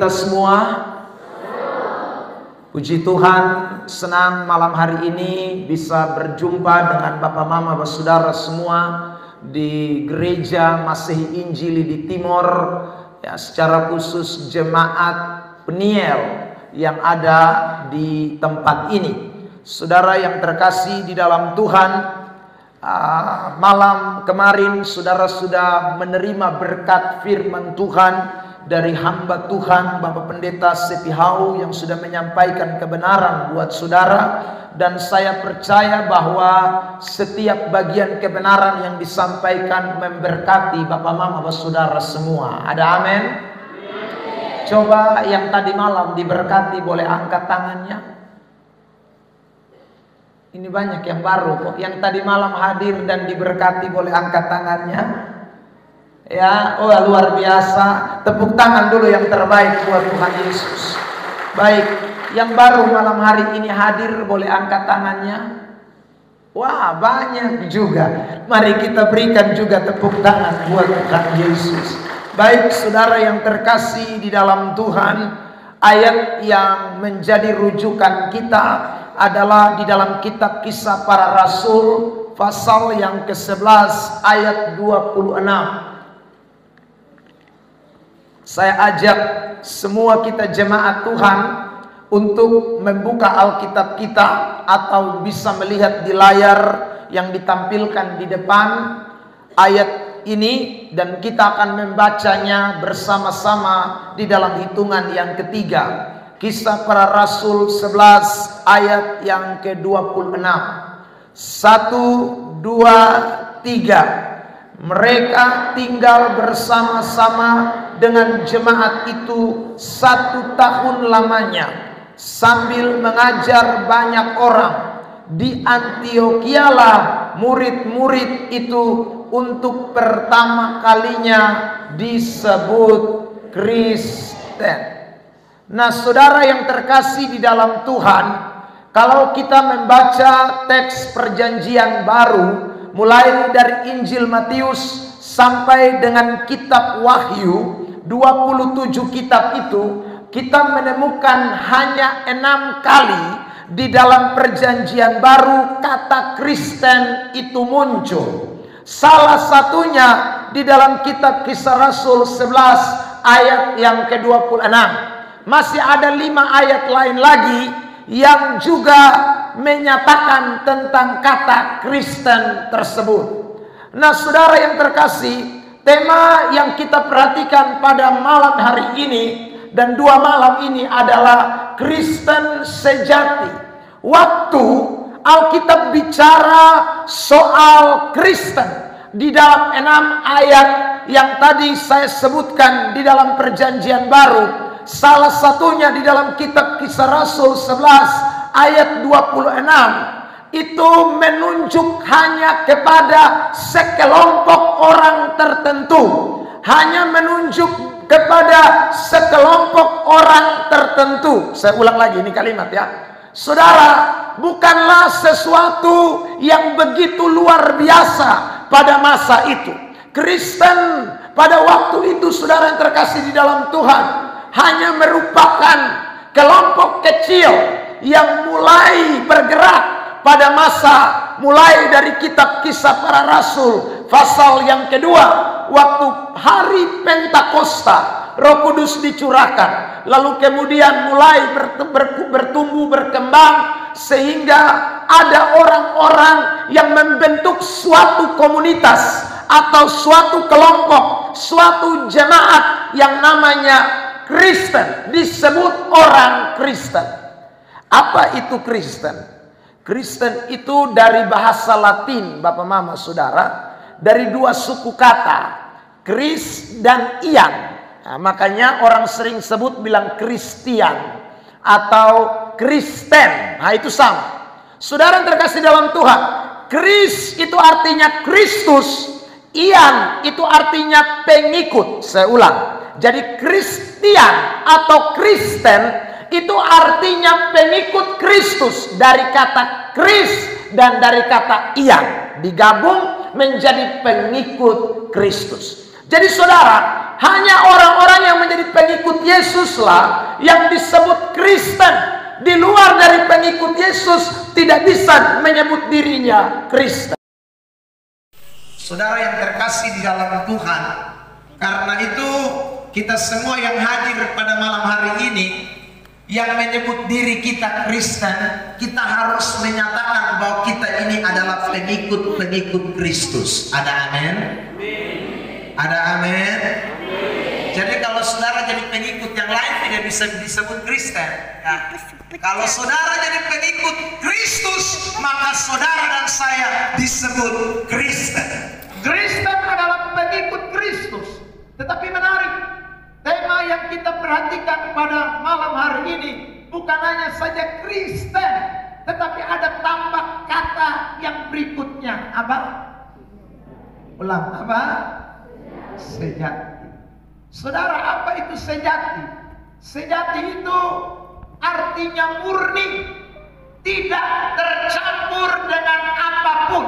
saudara semua? Puji Tuhan, senang malam hari ini bisa berjumpa dengan Bapak Mama saudara semua di Gereja Masehi Injili di Timor, ya, secara khusus jemaat Peniel yang ada di tempat ini. Saudara yang terkasih di dalam Tuhan, malam kemarin saudara sudah menerima berkat firman Tuhan dari hamba Tuhan Bapak Pendeta Setihau yang sudah menyampaikan kebenaran buat saudara. Dan saya percaya bahwa setiap bagian kebenaran yang disampaikan memberkati Bapak Mama saudara semua. Ada amin? Coba yang tadi malam diberkati boleh angkat tangannya. Ini banyak yang baru kok. Yang tadi malam hadir dan diberkati boleh angkat tangannya. Ya, oh luar biasa. Tepuk tangan dulu yang terbaik buat Tuhan Yesus. Baik, yang baru malam hari ini hadir boleh angkat tangannya. Wah, banyak juga. Mari kita berikan juga tepuk tangan buat Tuhan Yesus. Baik, saudara yang terkasih di dalam Tuhan, ayat yang menjadi rujukan kita adalah di dalam kitab Kisah Para Rasul pasal yang ke-11 ayat 26. Saya ajak semua kita jemaat Tuhan untuk membuka Alkitab kita atau bisa melihat di layar yang ditampilkan di depan ayat ini, dan kita akan membacanya bersama-sama di dalam hitungan yang ketiga. Kisah Para Rasul 11 ayat yang ke-26. 1, 2, 3. Mereka tinggal bersama-sama dengan jemaat itu 1 tahun lamanya, sambil mengajar banyak orang. Di Antiochialah murid-murid itu untuk pertama kalinya disebut Kristen. Nah, saudara yang terkasih di dalam Tuhan, kalau kita membaca teks perjanjian baru, mulai dari Injil Matius sampai dengan kitab Wahyu, 27 kitab itu, kita menemukan hanya 6 kali di dalam perjanjian baru kata Kristen itu muncul. Salah satunya di dalam kitab Kisah Rasul 11 ayat yang ke-26. Masih ada 5 ayat lain lagi yang juga menyatakan tentang kata Kristen tersebut. Nah, saudara yang terkasih, tema yang kita perhatikan pada malam hari ini dan 2 malam ini adalah Kristen sejati. Waktu Alkitab bicara soal Kristen di dalam 6 ayat yang tadi saya sebutkan di dalam perjanjian baru, salah satunya di dalam kitab Kisah Rasul 11 ayat 26, itu menunjuk hanya kepada sekelompok orang tertentu. Hanya menunjuk kepada sekelompok orang tertentu. Saya ulang lagi ini kalimat ya. Saudara, bukanlah sesuatu yang begitu luar biasa pada masa itu. Kristen pada waktu itu, saudara yang terkasih di dalam Tuhan, hanya merupakan kelompok kecil yang mulai bergerak pada masa mulai dari kitab Kisah Para Rasul pasal yang kedua, waktu hari Pentakosta Roh Kudus dicurahkan, lalu kemudian mulai bertumbuh berkembang sehingga ada orang-orang yang membentuk suatu komunitas atau suatu kelompok, suatu jemaat yang namanya Kristen, disebut orang Kristen. Apa itu Kristen? Kristen itu dari bahasa Latin, Bapak Mama Saudara, dari 2 suku kata, Kris dan Ian. Nah, makanya orang sering sebut bilang Kristian atau Kristen. Nah, itu sama. Saudara yang terkasih dalam Tuhan, Kris itu artinya Kristus, Ian itu artinya pengikut. Saya ulang. Jadi Kristian atau Kristen itu artinya pengikut Kristus, dari kata Kris dan dari kata Ian digabung menjadi pengikut Kristus. Jadi saudara, Hanya orang-orang yang menjadi pengikut Yesuslah yang disebut Kristen. Di luar dari pengikut Yesus tidak bisa menyebut dirinya Kristen. Saudara yang terkasih di dalam Tuhan, karena itu kita semua yang hadir pada malam hari ini yang menyebut diri kita Kristen, kita harus menyatakan bahwa kita ini adalah pengikut-pengikut Kristus. Ada amin? Ada amin? Jadi kalau saudara jadi pengikut yang lain tidak bisa disebut Kristen. Nah, kalau saudara jadi pengikut Kristus, maka saudara dan saya disebut Kristen. Kristen adalah pengikut Kristus. Tetapi menarik, tema yang kita perhatikan pada malam hari ini bukan hanya saja Kristen, tetapi ada tambah kata yang berikutnya. Apa? Ulang, apa? Sejati. Saudara, apa itu sejati? Sejati itu artinya murni, tidak tercampur dengan apapun,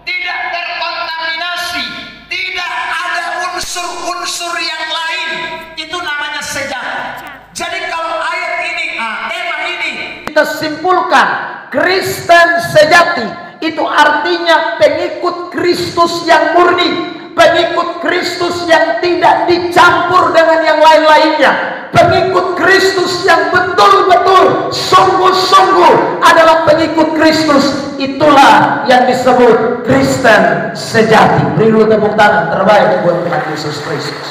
tidak terkontaminasi, tidak ada unsur-unsur yang lain. Itu namanya sejati. Jadi kalau ayat ini, tema ini kita simpulkan, Kristen sejati itu artinya pengikut Kristus yang murni, pengikut Kristus yang tidak dicampur dengan yang lain-lainnya, pengikut Kristus yang betul-betul sungguh-sungguh adalah pengikut Kristus. Itulah yang disebut Kristen sejati. Beri dulu tepuk tangan terbaik buat Tuhan Yesus Kristus.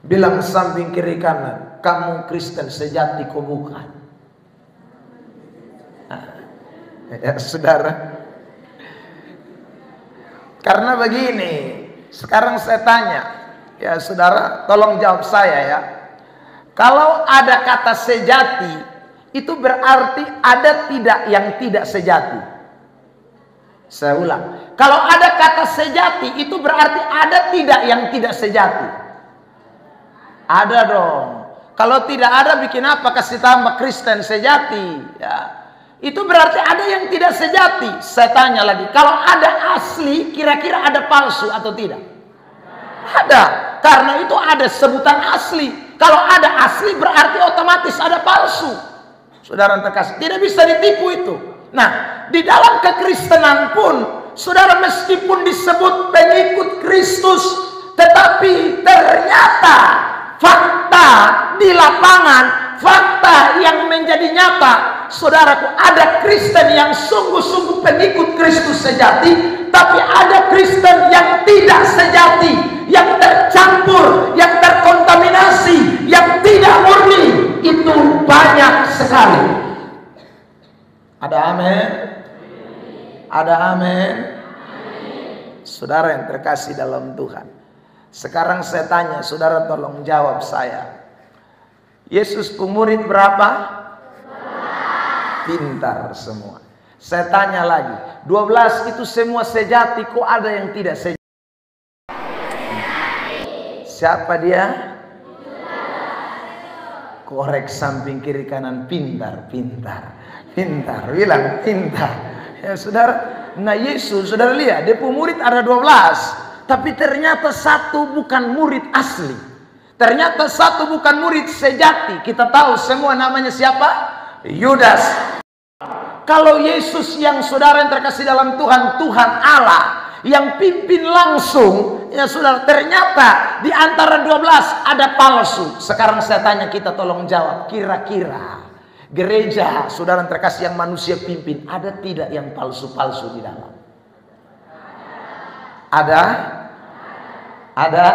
Bilang samping kiri kanan, kamu Kristen sejati kok bukan? Ya saudara, karena begini, sekarang saya tanya, ya saudara, tolong jawab saya ya. Kalau ada kata sejati, itu berarti ada tidak yang tidak sejati. Saya ulang, kalau ada kata sejati, itu berarti ada tidak yang tidak sejati. Ada dong. Kalau tidak ada, bikin apa kasih tambah Kristen sejati? Ya. Itu berarti ada yang tidak sejati. Saya tanya lagi, kalau ada asli, kira-kira ada palsu atau tidak? Ada. Karena itu ada sebutan asli. Kalau ada asli berarti otomatis ada palsu. Saudara terkasih, tidak bisa ditipu itu. Nah, di dalam kekristenan pun, saudara meskipun disebut pengikut Kristus, tetapi ternyata fakta di lapangan, fakta yang menjadi nyata, saudaraku, ada Kristen yang sungguh-sungguh pengikut Kristus sejati, tapi ada Kristen yang tidak sejati, yang tercampur, yang terkontaminasi, yang tidak murni. Itu banyak sekali. Ada amin? Ada amin? Saudara yang terkasih dalam Tuhan, sekarang saya tanya, saudara tolong jawab saya. Yesus pemurid berapa? Pintar semua. Saya tanya lagi, 12 itu semua sejati, kok ada yang tidak sejati? Siapa dia? Korek samping kiri kanan, pintar, pintar, pintar, bilang pintar. Ya saudara, nah Yesus, saudara lihat, dia pemurid ada 12, tapi ternyata satu bukan murid asli. Ternyata satu bukan murid sejati. Kita tahu semua namanya siapa? Yudas. Kalau Yesus yang saudara yang terkasih dalam Tuhan, Tuhan Allah yang pimpin langsung, ya saudara, ternyata di antara 12 ada palsu. Sekarang saya tanya, kita tolong jawab, kira-kira gereja saudara yang terkasih yang manusia pimpin, ada tidak yang palsu-palsu di dalam? Ada? Ada?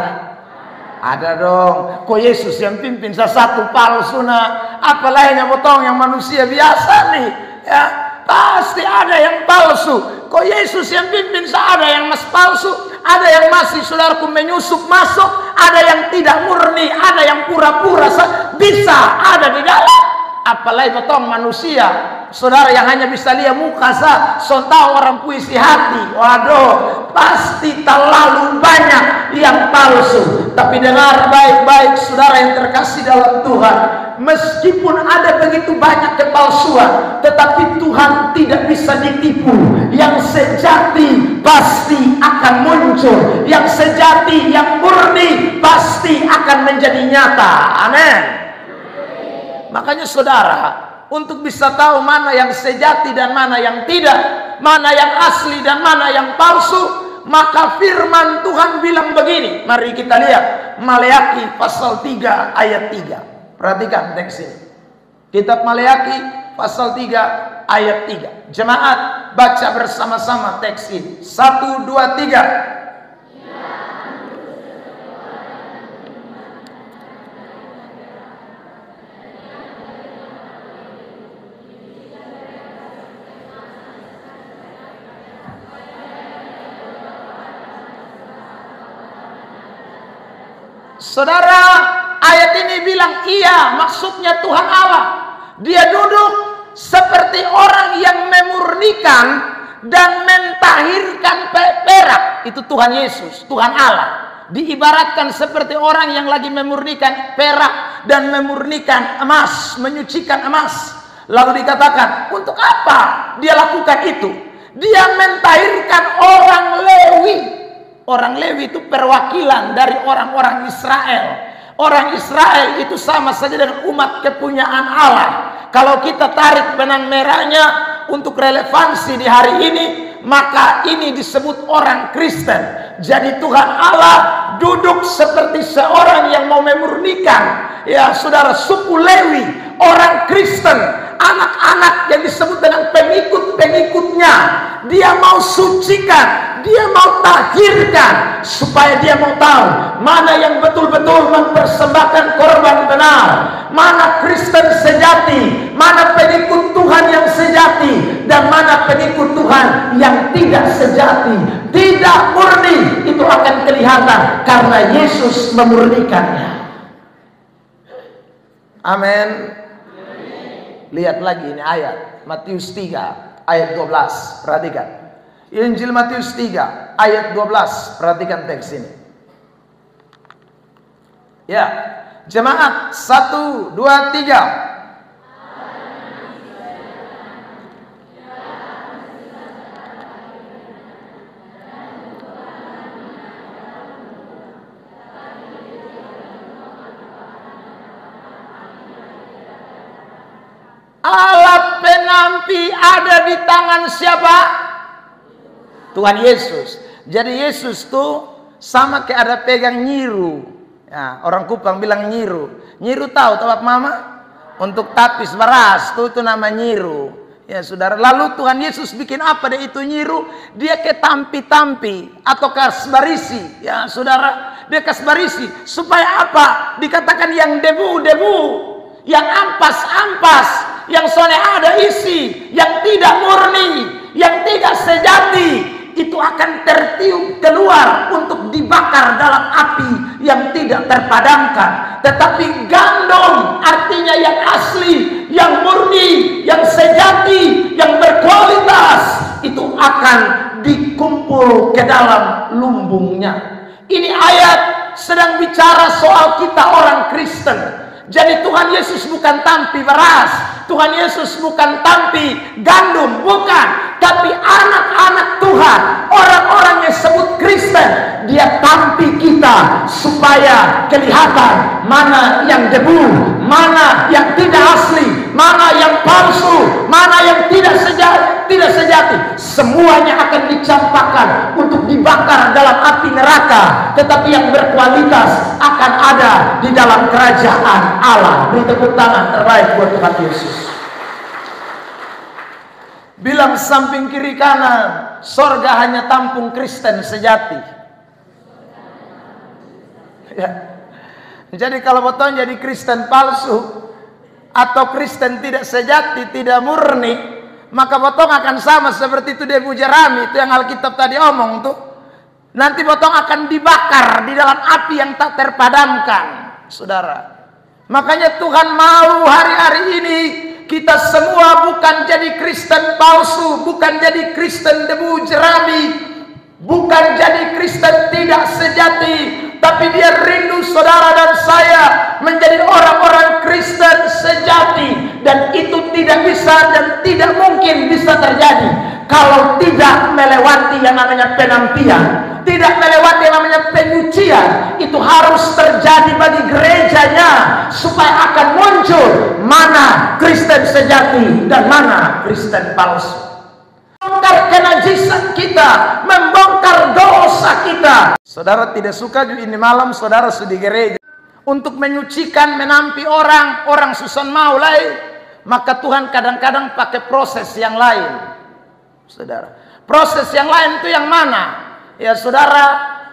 Ada dong. Kok Yesus yang pimpin satu palsu, nah apalagi potong yang manusia biasa nih, ya pasti ada yang palsu. Kok Yesus yang pimpin ada yang mas palsu, ada yang masih saudaraku menyusup masuk, ada yang tidak murni, ada yang pura-pura, bisa ada di dalam. Apalagi potong manusia, saudara yang hanya bisa lihat muka tahu orang puisi hati. Waduh, pasti terlalu banyak yang palsu. Tapi dengar baik-baik saudara yang terkasih dalam Tuhan, meskipun ada begitu banyak kepalsuan, tetapi Tuhan tidak bisa ditipu. Yang sejati pasti akan muncul muncul, yang sejati, yang murni pasti akan menjadi nyata. Amin. Makanya saudara, untuk bisa tahu mana yang sejati dan mana yang tidak, mana yang asli dan mana yang palsu, maka firman Tuhan bilang begini. Mari kita lihat Maleakhi pasal 3 ayat 3. Perhatikan teks ini. Kitab Maleakhi pasal 3 ayat 3. Jemaat baca bersama-sama teks ini. 1, 2, 3. Saudara, ayat ini bilang iya, maksudnya Tuhan Allah. Dia duduk seperti orang yang memurnikan dan mentahirkan perak. Itu Tuhan Yesus, Tuhan Allah. Diibaratkan seperti orang yang lagi memurnikan perak dan memurnikan emas, menyucikan emas. Lalu dikatakan, untuk apa dia lakukan itu? Dia mentahirkan orang Lewi. Orang Lewi itu perwakilan dari orang-orang Israel. Orang Israel itu sama saja dengan umat kepunyaan Allah. Kalau kita tarik benang merahnya untuk relevansi di hari ini, maka ini disebut orang Kristen. Jadi Tuhan Allah duduk seperti seorang yang mau memurnikan, ya saudara, suku Lewi, orang Kristen, anak-anak yang disebut dengan pengikut-pengikutnya. Dia mau sucikan, dia mau tahirkan, supaya dia mau tahu mana yang betul-betul mempersembahkan korban benar, mana Kristen sejati, mana pengikut Tuhan yang sejati, dan mana pengikut Tuhan yang tidak sejati, tidak murni. Itu akan kelihatan karena Yesus memurnikannya. Amin. Lihat lagi ini ayat Matius 3 ayat 12. Perhatikan Injil Matius 3 ayat 12. Perhatikan teks ini. Ya, jemaat 1, 2, 3. Alat penampi ada di tangan siapa? Tuhan Yesus. Jadi Yesus tuh sama kayak ada pegang nyiru. Ya, orang Kupang bilang nyiru. Nyiru tahu mama? Untuk tapis beras itu nama nyiru. Ya saudara. Lalu Tuhan Yesus bikin apa deh itu nyiru? Dia ke tampi-tampi atau kasbarisi. Ya saudara. Dia kasbarisi. Supaya apa? Dikatakan yang debu-debu, yang ampas-ampas, yang soleh ada isi, yang tidak murni, yang tidak sejati, itu akan tertiup keluar untuk dibakar dalam api yang tidak terpadamkan. Tetapi gandum, artinya yang asli, yang murni, yang sejati, yang berkualitas, itu akan dikumpul ke dalam lumbungnya. Ini ayat sedang bicara soal kita orang Kristen. Jadi Tuhan Yesus bukan tampi beras, Tuhan Yesus bukan tampi gandum, bukan. Tapi anak-anak Tuhan, orang-orang yang disebut Kristen, dia tampi kita supaya kelihatan mana yang debu, mana yang tidak asli, mana yang palsu, mana yang tidak sejati. Semuanya akan dicampakkan untuk dibakar dalam api neraka. Tetapi yang berkualitas akan ada di dalam kerajaan Allah. Beri tepuk tangan terbaik buat Tuhan Yesus. Bilang samping kiri kanan, sorga hanya tampung Kristen sejati. Ya. Jadi kalau betul jadi Kristen palsu atau Kristen tidak sejati, tidak murni, maka potong akan sama seperti itu debu jerami, itu yang Alkitab tadi omong tuh. Nanti potong akan dibakar di dalam api yang tak terpadamkan, saudara. Makanya Tuhan mau hari-hari ini kita semua bukan jadi Kristen palsu, bukan jadi Kristen debu jerami, bukan jadi Kristen tidak sejati, tapi dia rindu saudara dan saya menjadi orang-orang Kristen sejati. Dan itu tidak bisa dan tidak mungkin bisa terjadi kalau tidak melewati yang namanya penampian, tidak melewati yang namanya penyucian. Itu harus terjadi bagi gerejanya, supaya akan muncul mana Kristen sejati dan mana Kristen palsu. Membongkar kenajisan kita, membongkar dosa kita. Saudara tidak suka ini malam saudara sudah di gereja untuk menyucikan, menampi orang, orang susah mau lain, maka Tuhan kadang-kadang pakai proses yang lain. Saudara, proses yang lain itu yang mana? Ya saudara,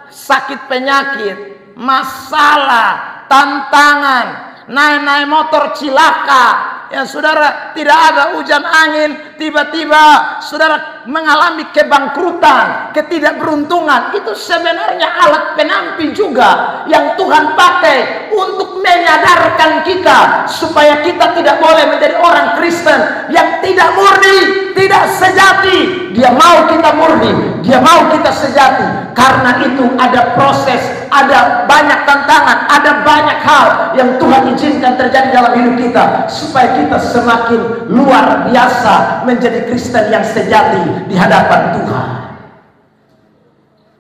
sakit penyakit, masalah, tantangan, naik motor cilaka. Ya saudara, tidak ada hujan angin, tiba-tiba saudara mengalami kebangkrutan, ketidakberuntungan. Itu sebenarnya alat penampi juga yang Tuhan pakai untuk menyadarkan kita, supaya kita tidak boleh menjadi orang Kristen yang tidak murni, tidak sejati. Dia mau kita murni, dia mau kita sejati. Karena itu ada proses, ada banyak tantangan, ada banyak hal yang Tuhan izinkan terjadi dalam hidup kita, supaya kita semakin luar biasa menjadi Kristen yang sejati di hadapan Tuhan.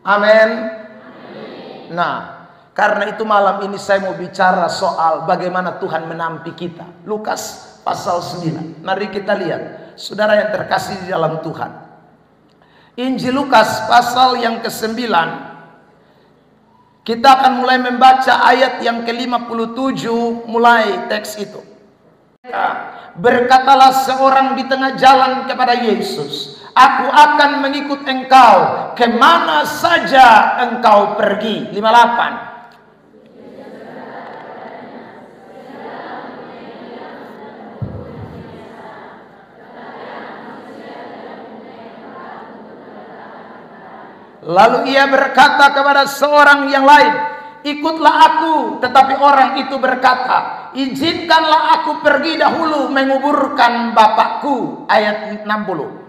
Amin. Nah, karena itu malam ini saya mau bicara soal bagaimana Tuhan menampi kita. Lukas pasal 9. Mari kita lihat, saudara yang terkasih di dalam Tuhan. Injil Lukas pasal yang ke-9. Kita akan mulai membaca ayat yang ke-57, mulai teks itu. Berkatalah seorang di tengah jalan kepada Yesus, "Aku akan mengikut engkau kemana saja engkau pergi." 58. Lalu ia berkata kepada seorang yang lain, "Ikutlah aku." Tetapi orang itu berkata, "Izinkanlah aku pergi dahulu menguburkan bapakku." Ayat 60.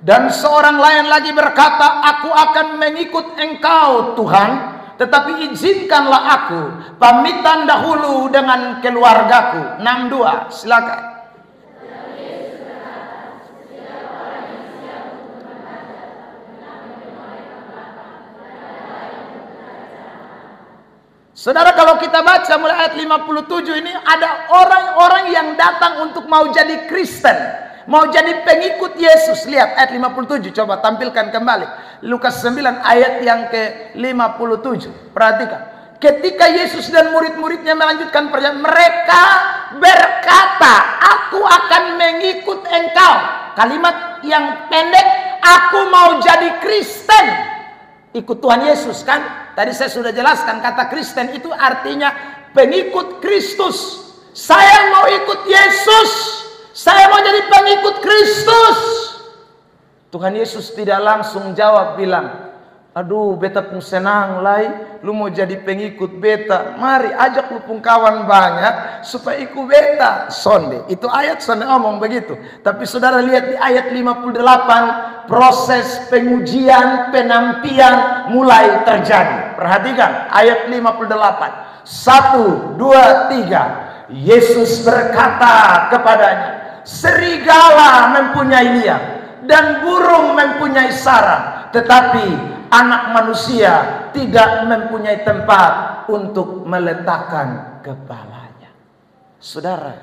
Dan seorang lain lagi berkata, "Aku akan mengikut engkau Tuhan, tetapi izinkanlah aku pamitan dahulu dengan keluargaku." 62, silakan. Saudara, kalau kita baca mulai ayat 57 ini, ada orang-orang yang datang untuk mau jadi Kristen, mau jadi pengikut Yesus. Lihat ayat 57, coba tampilkan kembali. Lukas 9 ayat yang ke-57. Perhatikan. Ketika Yesus dan murid-muridnya melanjutkan perjalanan, mereka berkata, "Aku akan mengikut engkau." Kalimat yang pendek, aku mau jadi Kristen. Ikut Tuhan Yesus kan? Tadi saya sudah jelaskan, kata Kristen itu artinya pengikut Kristus. Saya mau ikut Yesus. Saya mau jadi pengikut Kristus. Tuhan Yesus tidak langsung jawab bilang, "Aduh, beta pun senang lai, lu mau jadi pengikut beta. Mari ajak lu pun kawan banyak supaya ikut beta." Sonde. Itu ayat sonde omong begitu. Tapi saudara lihat di ayat 58, proses pengujian, penampian mulai terjadi. Perhatikan ayat 58. 1, 2, 3. Yesus berkata kepadanya, "Serigala mempunyai liang dan burung mempunyai sarang, tetapi anak manusia tidak mempunyai tempat untuk meletakkan kepalanya." Saudara,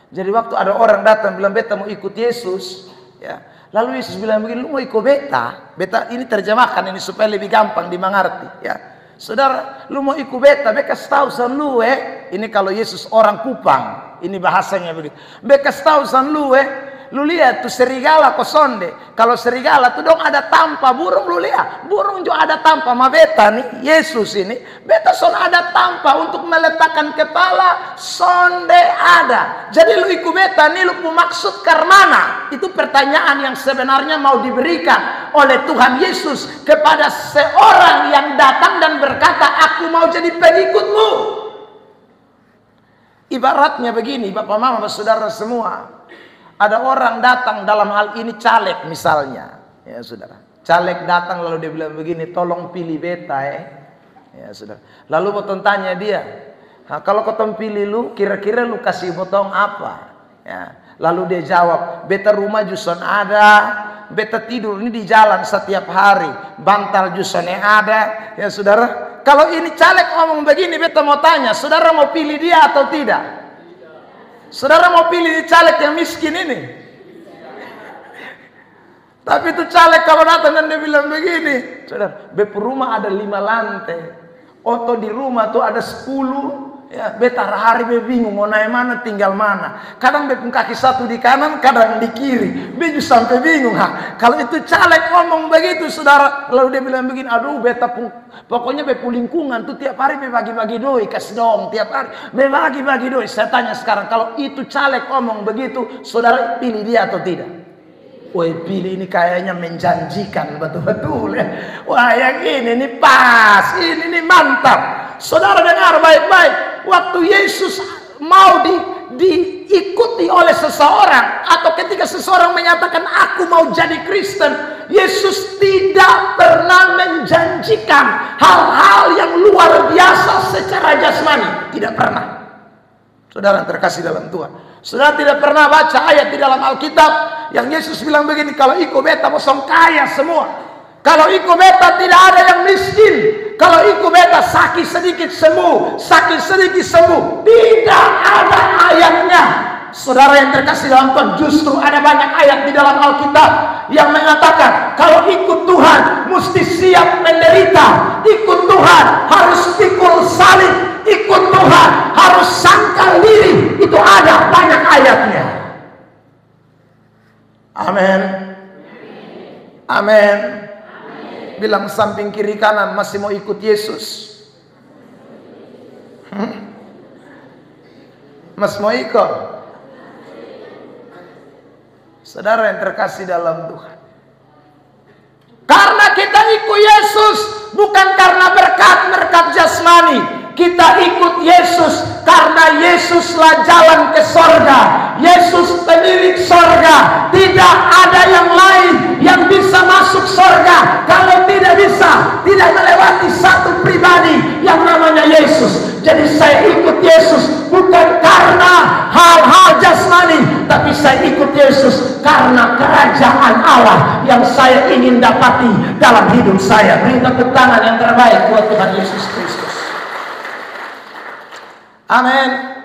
jadi waktu ada orang datang bilang, "Beta mau ikut Yesus," ya, lalu Yesus bilang begini, "Lu mau ikut beta?" Beta ini terjemahkan ini supaya lebih gampang dimengerti, ya. Saudara, lu mau ikut beta, beta tahu san lu ini kalau Yesus orang Kupang, ini bahasanya begitu. Beta tahu san lu lu lihat tuh serigala kosonde. Kalau serigala tuh dong ada tampa, burung lu lihat, burung juga ada tampa. Ma beta nih, Yesus ini, beta son ada tampa untuk meletakkan kepala, sonde ada. Jadi lu ikut beta nih, lu maksud karmana? Itu pertanyaan yang sebenarnya mau diberikan oleh Tuhan Yesus kepada seorang yang datang dan berkata, "Aku mau jadi pengikutmu." Ibaratnya begini, Bapak Mama, Saudara semua. Ada orang datang, dalam hal ini caleg misalnya, ya saudara. Caleg datang lalu dia bilang begini, "Tolong pilih beta Ya saudara. Lalu potong tanya dia, nah, kalau potong pilih lu, kira-kira lu kasih potong apa? Ya. Lalu dia jawab, beta rumah juson ada, beta tidur ini di jalan setiap hari, bantal jusonnya ada. Ya saudara, kalau ini caleg ngomong begini, beta mau tanya, saudara mau pilih dia atau tidak? Saudara mau pilih caleg yang miskin ini? Tapi itu caleg kalau datang dan dia bilang begini, saudara, beta rumah ada 5 lantai, oto di rumah tuh ada 10. Ya, beta hari be bingung mau naik mana tinggal mana. Kadang be kaki satu di kanan, kadang di kiri. Be sampai bingung. Ha. Kalau itu caleg ngomong begitu, saudara, lalu dia bilang begini, aduh beta pokoknya be lingkungan tuh tiap hari be bagi-bagi doi, kasih dong tiap hari. Be bagi-bagi doi. Saya tanya sekarang, kalau itu caleg ngomong begitu, saudara pilih dia atau tidak? Woi, pilih, ini kayaknya menjanjikan betul-betul ya. Wah, yang ini pas, ini mantap. Saudara dengar baik-baik, waktu Yesus mau diikuti oleh seseorang, atau ketika seseorang menyatakan aku mau jadi Kristen, Yesus tidak pernah menjanjikan hal-hal yang luar biasa secara jasmani. Tidak pernah. Saudara terkasih dalam Tuhan, saudara tidak pernah baca ayat di dalam Alkitab yang Yesus bilang begini, kalau iko beta bosong kaya semua. Kalau iku beta tidak ada yang miskin. Kalau iku beta sakit sedikit sembuh, sakit sedikit sembuh. Tidak ada ayatnya. Saudara yang terkasih dalam Tuhan, justru ada banyak ayat di dalam Alkitab yang mengatakan kalau ikut Tuhan mesti siap menderita. Ikut Tuhan harus pikul salib. Ikut Tuhan harus sangkal diri. Itu ada banyak ayatnya. Amin. Amin. Bilang samping kiri kanan, masih mau ikut Yesus? Mas mau ikut? Saudara yang terkasih dalam Tuhan, karena kita ikut Yesus bukan karena berkat jasmani. Kita ikut Yesus karena Yesuslah jalan ke sorga. Yesus pemilik sorga. Tidak ada yang lain yang bisa masuk sorga kalau tidak bisa, tidak melewati satu pribadi yang namanya Yesus. Jadi saya ikut Yesus bukan karena hal-hal jasmani, tapi saya ikut Yesus karena kerajaan Allah yang saya ingin dapati dalam hidup saya. Beri tepuk tangan yang terbaik buat Tuhan Yesus Kristus. Amin.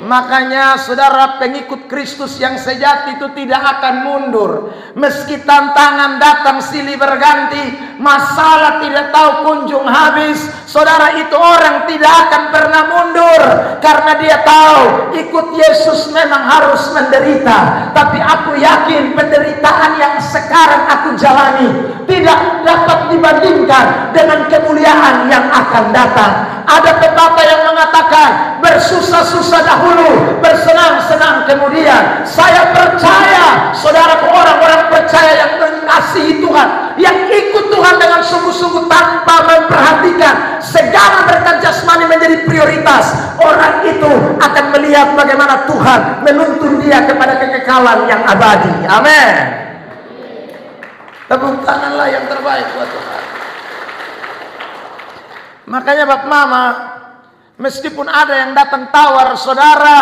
Makanya saudara, pengikut Kristus yang sejati itu tidak akan mundur. Meski tantangan datang silih berganti, masalah tidak tahu kunjung habis, saudara, itu orang tidak akan pernah mundur. Karena dia tahu ikut Yesus memang harus menderita. Tapi aku yakin penderitaan yang sekarang aku jalani tidak dapat dibandingkan dengan kemuliaan yang akan datang. Ada pepatah yang mengatakan bersusah-susah dahulu, bersenang-senang kemudian. Saya percaya, saudara, orang-orang percaya yang mengasihi Tuhan, yang ikut Tuhan dengan sungguh-sungguh tanpa memperhatikan segala berkat jasmani menjadi prioritas. Orang itu akan melihat bagaimana Tuhan menuntun dia kepada kekekalan yang abadi. Amin. Tepuk tanganlah yang terbaik buat Tuhan. Makanya Bapak Mama, meskipun ada yang datang tawar saudara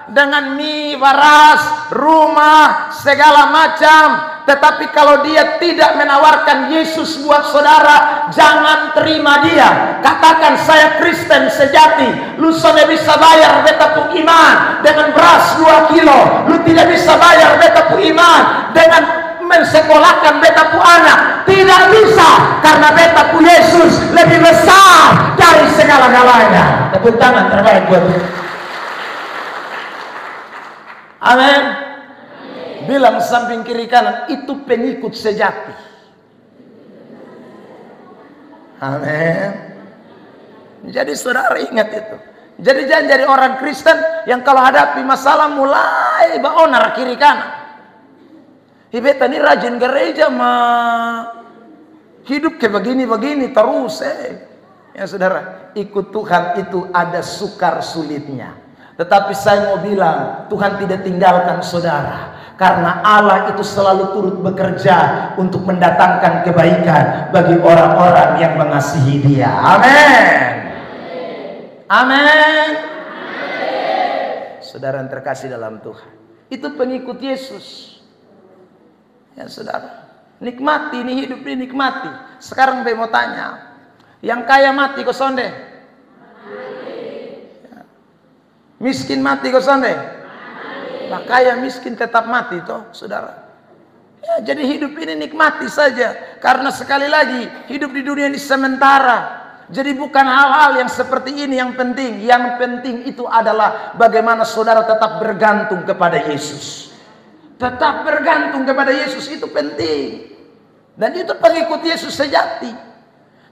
dengan mie, waras, rumah, segala macam, tetapi kalau dia tidak menawarkan Yesus buat saudara, jangan terima dia. Katakan, saya Kristen sejati. Lu sudah bisa bayar beta pu iman dengan beras 2 kilo. Lu tidak bisa bayar beta pu iman dengan mensekolahkan beta pu anak. Tidak bisa, karena beta pu Yesus lebih besar dari segala-galanya. Tepuk tangan terbaik buat Tuhan. Amin. Bilang samping kiri kanan, itu pengikut sejati. Amin. Jadi saudara ingat itu. Jadi jangan jadi orang Kristen yang kalau hadapi masalah mulai baonar kiri kanan. Beta ini rajin gereja mah hidup kayak begini-begini terus. Ya saudara, ikut Tuhan itu ada sukar sulitnya. Tetapi saya mau bilang, Tuhan tidak tinggalkan saudara. Karena Allah itu selalu turut bekerja untuk mendatangkan kebaikan bagi orang-orang yang mengasihi Dia. Amin. Amin. Saudara yang terkasih dalam Tuhan, itu pengikut Yesus. Ya saudara, nikmati ini hidup ini, nikmati. Sekarang saya mau tanya, yang kaya mati kok sonde? Miskin mati kok sonde? Nah, kaya miskin tetap mati toh, saudara. Ya, jadi hidup ini nikmati saja. Karena sekali lagi, hidup di dunia ini sementara. Jadi bukan hal-hal yang seperti ini yang penting. Yang penting itu adalah bagaimana saudara tetap bergantung kepada Yesus. Tetap bergantung kepada Yesus itu penting. Dan itu pengikut Yesus sejati.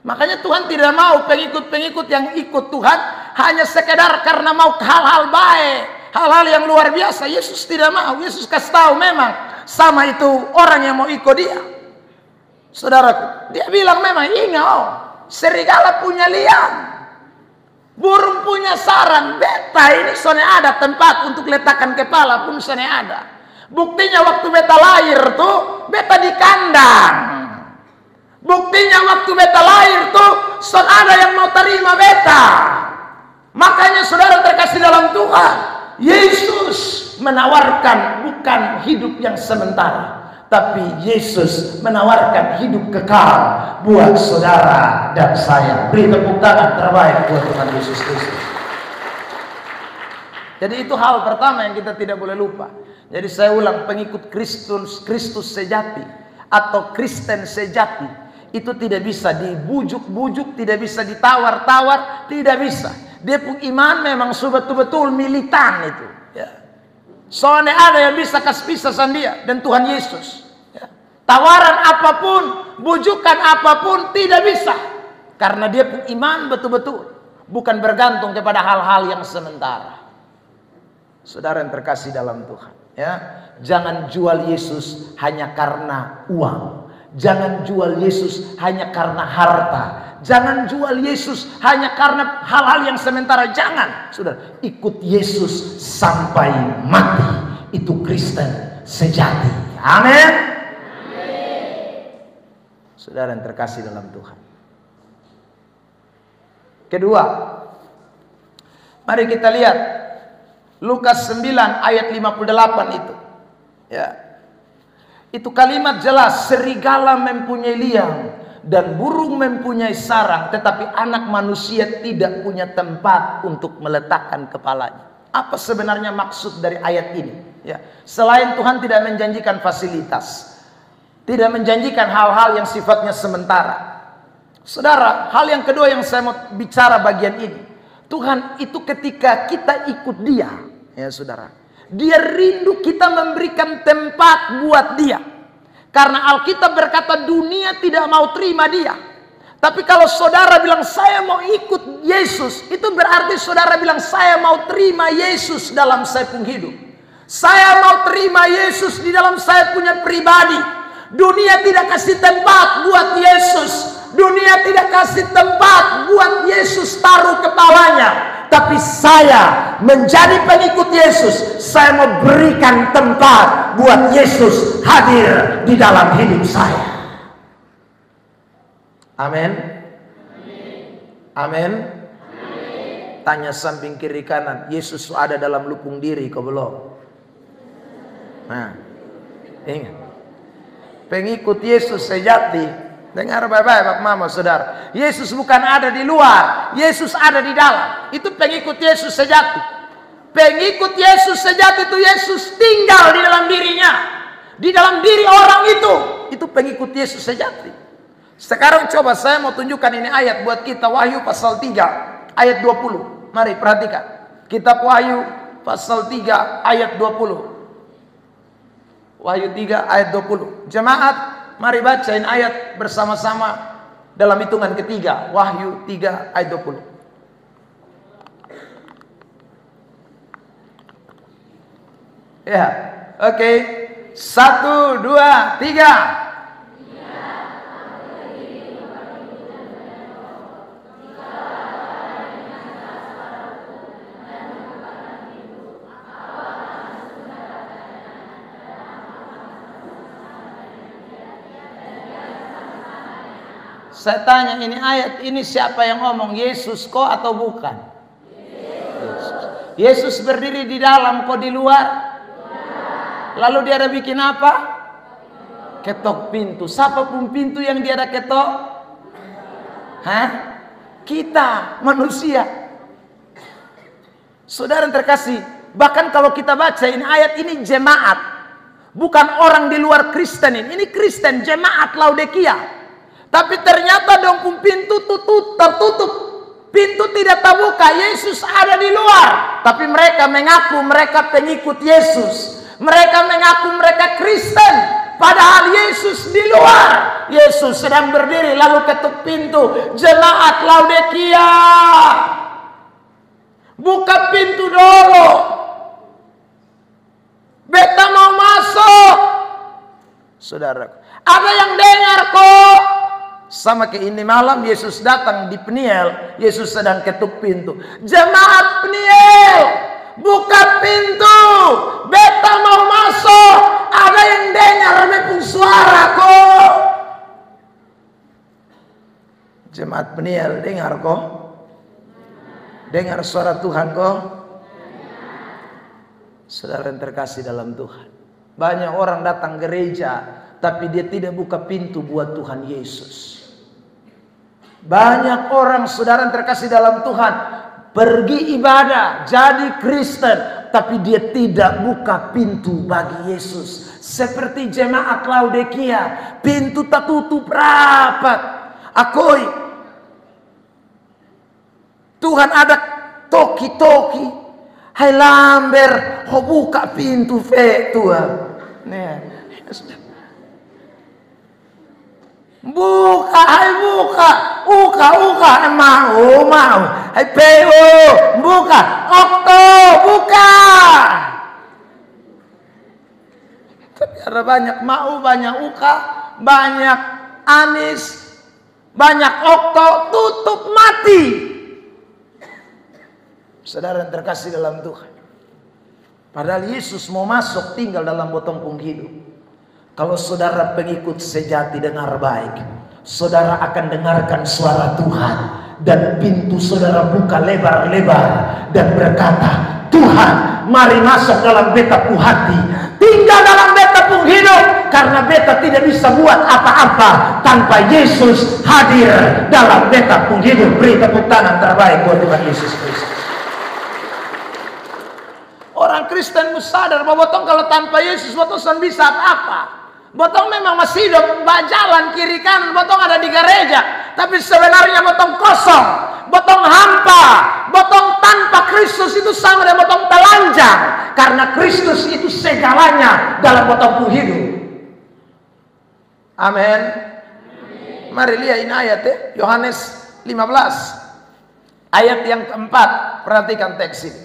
Makanya Tuhan tidak mau pengikut-pengikut yang ikut Tuhan hanya sekedar karena mau hal-hal baik, hal-hal yang luar biasa. Yesus tidak mau. Yesus kasih tahu memang sama itu orang yang mau ikut Dia. Saudaraku, Dia bilang memang ingat, serigala punya liang, burung punya sarang, beta ini soalnya ada tempat untuk letakkan kepala pun soalnya ada. Buktinya waktu beta lahir tuh, beta di kandang. Buktinya waktu beta lahir tuh, son ada yang mau terima beta. Makanya saudara terkasih dalam Tuhan, Yesus menawarkan bukan hidup yang sementara, tapi Yesus menawarkan hidup kekal buat saudara dan saya. Beri tepuk tangan terbaik buat Tuhan Yesus Kristus. Jadi itu hal pertama yang kita tidak boleh lupa. Jadi saya ulang, pengikut Kristus sejati atau Kristen sejati itu tidak bisa dibujuk-bujuk, tidak bisa ditawar-tawar, tidak bisa. Dia pun iman memang betul-betul militan itu. Ya. Soalnya ada yang bisa kasih pisasan dia dan Tuhan Yesus. Ya. Tawaran apapun, bujukan apapun tidak bisa. Karena dia pun iman betul-betul. Bukan bergantung kepada hal-hal yang sementara. Saudara yang terkasih dalam Tuhan. Ya. Jangan jual Yesus hanya karena uang. Jangan jual Yesus hanya karena harta. Jangan jual Yesus hanya karena hal-hal yang sementara. Jangan. Saudara, ikut Yesus sampai mati. Itu Kristen sejati. Amin. Saudara yang terkasih dalam Tuhan. Kedua, mari kita lihat Lukas 9 ayat 58 itu. Ya. Itu kalimat jelas, serigala mempunyai liang dan burung mempunyai sarang, tetapi anak manusia tidak punya tempat untuk meletakkan kepalanya. Apa sebenarnya maksud dari ayat ini? Ya, selain Tuhan tidak menjanjikan fasilitas, tidak menjanjikan hal-hal yang sifatnya sementara. Saudara, hal yang kedua yang saya mau bicara bagian ini, Tuhan itu ketika kita ikut Dia, ya saudara, Dia rindu kita memberikan tempat buat Dia. Karena Alkitab berkata dunia tidak mau terima Dia. Tapi kalau saudara bilang saya mau ikut Yesus, itu berarti saudara bilang saya mau terima Yesus dalam saya pun hidup. Saya mau terima Yesus di dalam saya punya pribadi. Dunia tidak kasih tempat buat Yesus. Dunia tidak kasih tempat buat Yesus taruh kepalanya. Tapi saya menjadi pengikut Yesus, saya mau berikan tempat buat Yesus hadir di dalam hidup saya. Amin. Amin. Tanya samping kiri kanan, Yesus ada dalam lubung diri kau belum? Nah, ingat, pengikut Yesus sejati. Dengar baik-baik Pak Mama saudara, Yesus bukan ada di luar, Yesus ada di dalam. Itu pengikut Yesus sejati. Pengikut Yesus sejati itu Yesus tinggal di dalam dirinya, di dalam diri orang itu pengikut Yesus sejati. Sekarang coba saya mau tunjukkan ini ayat buat kita, Wahyu pasal 3 ayat 20. Mari perhatikan, kitab Wahyu pasal 3 ayat 20. Wahyu 3 ayat 20. Jemaat, mari bacain ayat bersama-sama dalam hitungan ketiga. Wahyu 3 ayat 20. Ya, oke. 1, 2, 3. Saya tanya, ini ayat ini siapa yang ngomong? Yesus kok atau bukan? Yesus. Yesus berdiri di dalam, kok di luar? Lalu dia ada bikin apa? Ketok pintu. Siapapun pintu yang dia ada ketok? Hah? Kita manusia. Saudara yang terkasih, bahkan kalau kita baca ini ayat ini jemaat, bukan orang di luar Kristen ini Kristen, jemaat Laodikia. Tapi ternyata dongkung pintu tertutup. Pintu tidak terbuka. Yesus ada di luar. Tapi mereka mengaku mereka pengikut Yesus. Mereka mengaku mereka Kristen. Padahal Yesus di luar. Yesus sedang berdiri lalu ketuk pintu. Jemaat Laodikia, buka pintu dulu. Beta mau masuk. Saudara, ada yang dengar kok? Sama kayak ini malam Yesus datang di Peniel. Yesus sedang ketuk pintu. Jemaat Peniel, buka pintu. Beta mau masuk. Ada yang dengar mepung suara kok? Jemaat Peniel, dengar kok? Dengar suara Tuhan kok? Saudara yang terkasih dalam Tuhan, banyak orang datang gereja tapi dia tidak buka pintu buat Tuhan Yesus. Banyak orang, saudara yang terkasih dalam Tuhan, pergi ibadah, jadi Kristen, tapi dia tidak buka pintu bagi Yesus. Seperti jemaat Laodikia, pintu tertutup rapat. Akoi, Tuhan ada toki-toki. Hai lamber, ho buka pintu fe Tuhan. Nih, buka, hai buka, uka, mau, hai peo, buka, okto, buka. Tapi ada banyak mau, banyak uka, banyak anis, banyak okto, tutup mati. Saudara yang terkasih dalam Tuhan, padahal Yesus mau masuk tinggal dalam botong hidup. Kalau saudara pengikut sejati, dengar baik. Saudara akan dengarkan suara Tuhan. Dan pintu saudara buka lebar-lebar. Dan berkata, Tuhan, mari masuk dalam beta pu hati. Tinggal dalam beta pu hidup. Karena beta tidak bisa buat apa-apa tanpa Yesus hadir dalam beta pu hidup. Beri tepuk tangan terbaik buat Tuhan Yesus Kristus. Orang Kristen mesti sadar bahwa botong kalau tanpa Yesus botong bisa apa? Botong memang masih hidup, jalan kiri kanan, botong ada di gereja, tapi sebenarnya botong kosong, botong hampa, botong tanpa Kristus itu sama dengan botong telanjang, karena Kristus itu segalanya dalam botong hidup. Amin. Mari lihat ini ayat ya, Yohanes 15 ayat yang keempat. Perhatikan teks ini.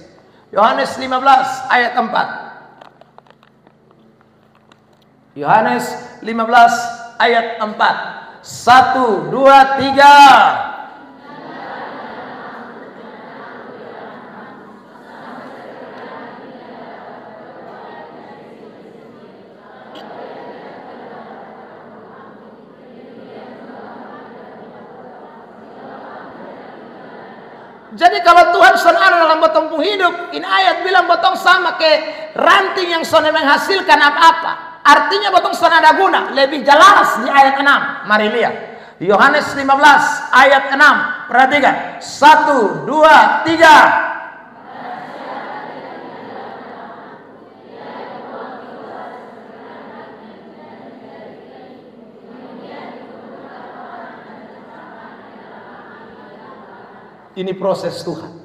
Yohanes 15 ayat 4. Yohanes 15 ayat 4. 1, 2, 3. Jadi kalau Tuhan ada dalam botong hidup, ini ayat bilang botong sama ke ranting yang sudah menghasilkan apa-apa. Artinya botong sudah ada guna. Lebih jelas di ayat 6. Mari lihat. Yohanes 15 ayat 6. Perhatikan. 1, 2, 3. Ini proses Tuhan.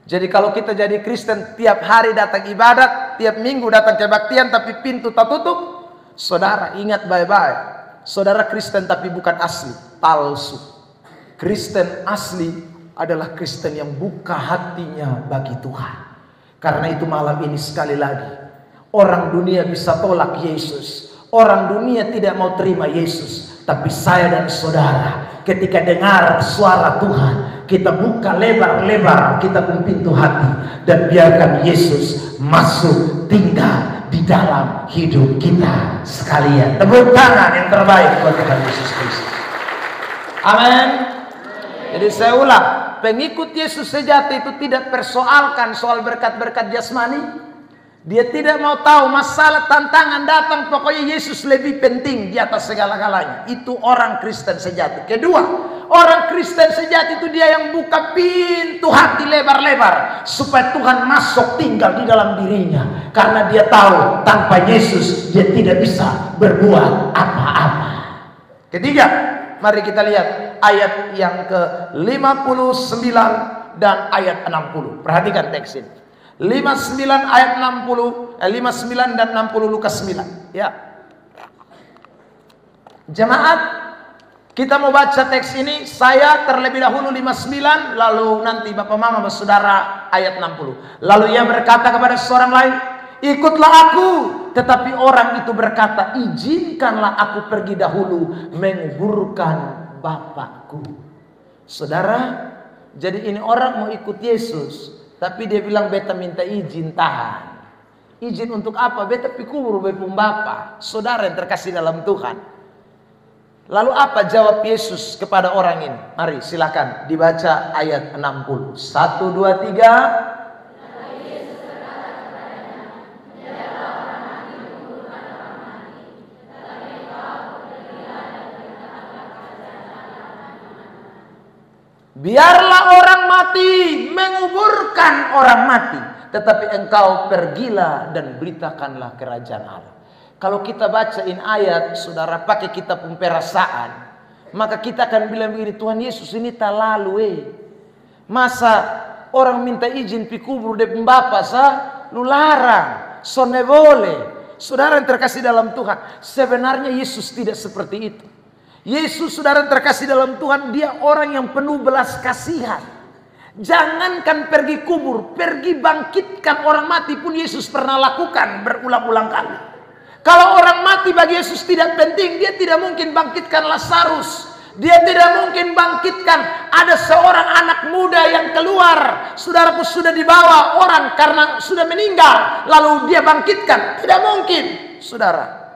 Jadi kalau kita jadi Kristen, tiap hari datang ibadat, tiap minggu datang kebaktian, tapi pintu tertutup, saudara ingat baik-baik, saudara Kristen tapi bukan asli, palsu. Kristen asli adalah Kristen yang buka hatinya bagi Tuhan. Karena itu malam ini sekali lagi, orang dunia bisa tolak Yesus, orang dunia tidak mau terima Yesus, tapi saya dan saudara ketika dengar suara Tuhan, kita buka lebar-lebar kita pun pintu hati dan biarkan Yesus masuk tinggal di dalam hidup kita sekalian. Tepuk tangan yang terbaik buat Tuhan Yesus Kristus. Amin. Jadi saya ulang, pengikut Yesus sejati itu tidak persoalkan soal berkat-berkat jasmani. Dia tidak mau tahu masalah, tantangan datang, pokoknya Yesus lebih penting di atas segala-galanya. Itu orang Kristen sejati. Kedua, orang Kristen sejati itu dia yang buka pintu hati lebar-lebar supaya Tuhan masuk tinggal di dalam dirinya. Karena dia tahu tanpa Yesus dia tidak bisa berbuat apa-apa. Ketiga, mari kita lihat ayat yang ke-59 dan ayat 60. Perhatikan teks ini. 59 ayat 60, 59 dan 60 Lukas 9. Ya. Jemaat, kita mau baca teks ini. Saya terlebih dahulu 59, lalu nanti Bapak Mama Saudara ayat 60. Lalu ia berkata kepada seorang lain, ikutlah aku. Tetapi orang itu berkata, izinkanlah aku pergi dahulu menguburkan bapakku. Saudara, jadi ini orang mau ikut Yesus, tapi dia bilang beta minta izin tahan. Izin untuk apa? Beta pikubur bepung bapa. Saudara yang terkasih dalam Tuhan. Lalu apa jawab Yesus kepada orang ini? Mari silakan dibaca ayat 60. 1, 2, 3. Biarlah orang mati menguburkan orang mati, tetapi engkau pergilah dan beritakanlah kerajaan Allah. Kalau kita bacain ayat, saudara, pakai kitab perasaan, maka kita akan bilang begini, Tuhan Yesus ini tak lalu masa orang minta izin pikubur de pembapa lu larang, sonne boleh. Saudara yang terkasih dalam Tuhan, sebenarnya Yesus tidak seperti itu. Yesus, saudara terkasih dalam Tuhan, dia orang yang penuh belas kasihan. Jangankan pergi kubur, pergi bangkitkan orang mati pun Yesus pernah lakukan berulang-ulang kali. Kalau orang mati bagi Yesus tidak penting, dia tidak mungkin bangkitkan Lazarus. Dia tidak mungkin bangkitkan ada seorang anak muda yang keluar, saudaraku, sudah dibawa orang karena sudah meninggal, lalu dia bangkitkan. Tidak mungkin, saudara.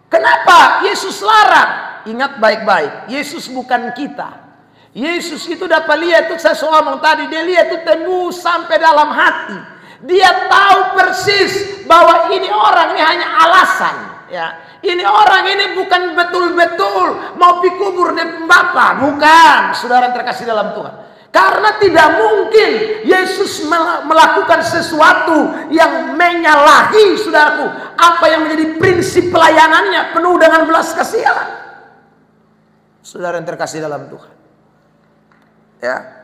Kenapa Yesus larang? Ingat baik-baik, Yesus bukan kita. Yesus itu dapat lihat, itu saya ngomong tadi, dia lihat itu tembus sampai dalam hati. Dia tahu persis bahwa ini orang ini hanya alasan, ya. Ini orang ini bukan betul-betul mau pikubur dan Bapa, bukan, saudara terkasih dalam Tuhan. Karena tidak mungkin Yesus melakukan sesuatu yang menyalahi, saudaraku, apa yang menjadi prinsip pelayanannya penuh dengan belas kasihan. Saudara yang terkasih dalam Tuhan, ya.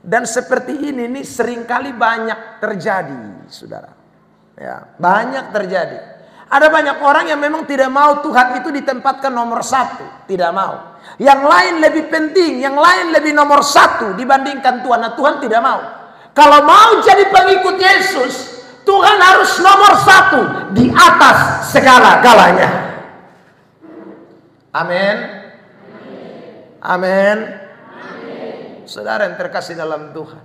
Dan seperti ini seringkali banyak terjadi, saudara. Ya, banyak terjadi. Ada banyak orang yang memang tidak mau Tuhan itu ditempatkan nomor 1, tidak mau. Yang lain lebih penting, yang lain lebih nomor 1 dibandingkan Tuhan. Nah, Tuhan tidak mau. Kalau mau jadi pengikut Yesus, Tuhan harus nomor 1 di atas segala-galanya. Amin. Amin. Saudara yang terkasih dalam Tuhan,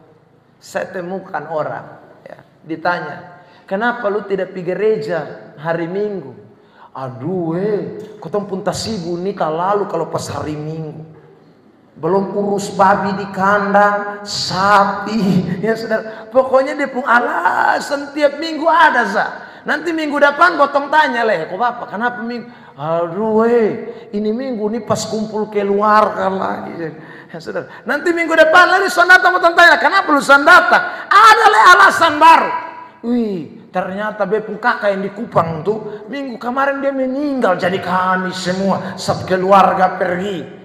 saya temukan orang, ya, ditanya, kenapa lu tidak pergi gereja hari Minggu? Aduh, kotong pun tasibu nih lalu kalau pas hari Minggu. Belum urus babi di kandang, sapi, ya saudara. Pokoknya dia pun alasan tiap minggu ada, nanti minggu depan potong tanya kok Bapak, kenapa minggu? Aduh, ini minggu nih pas kumpul keluarga lagi, ya saudara. Nanti minggu depan lagi datang potong tanya, kenapa lu datang? Ada alasan baru. Wih, ternyata bepung kakak yang di Kupang tuh minggu kemarin dia meninggal, jadi kami semua satu keluarga pergi.